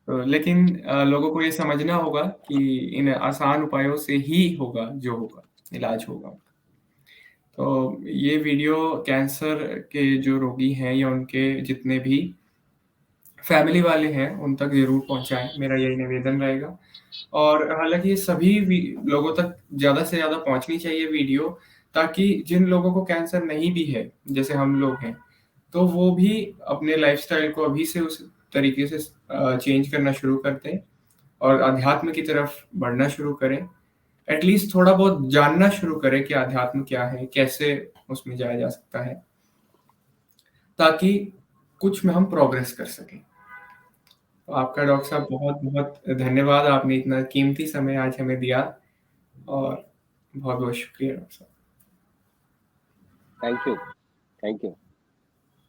लेकिन लोगों को ये समझना होगा कि इन आसान उपायों से ही होगा जो होगा, इलाज होगा। तो ये वीडियो कैंसर के जो रोगी हैं या उनके जितने भी फैमिली वाले हैं, उन तक ज़रूर पहुँचाएँ, मेरा यही निवेदन रहेगा। और हालाँकि ये सभी लोगों तक ज़्यादा से ज़्यादा पहुँचनी चाहिए वीडियो, ताकि जिन लोगों को कैंसर नहीं भी है, जैसे हम लोग हैं, तो वो भी अपने लाइफ़स्टाइल को अभी से उस तरीके से चेंज करना शुरू कर दें और अध्यात्म की तरफ बढ़ना शुरू करें। एटलीस्ट थोड़ा बहुत जानना शुरू करें कि अध्यात्म क्या है, कैसे उसमें जाया जा सकता है, ताकि कुछ में हम प्रोग्रेस कर सकें। तो आपका डॉक्टर साहब बहुत-बहुत धन्यवाद, आपने इतना कीमती समय आज हमें दिया और बहुत-बहुत शुक्रिया डॉक्टर साहब। Thank you, thank you.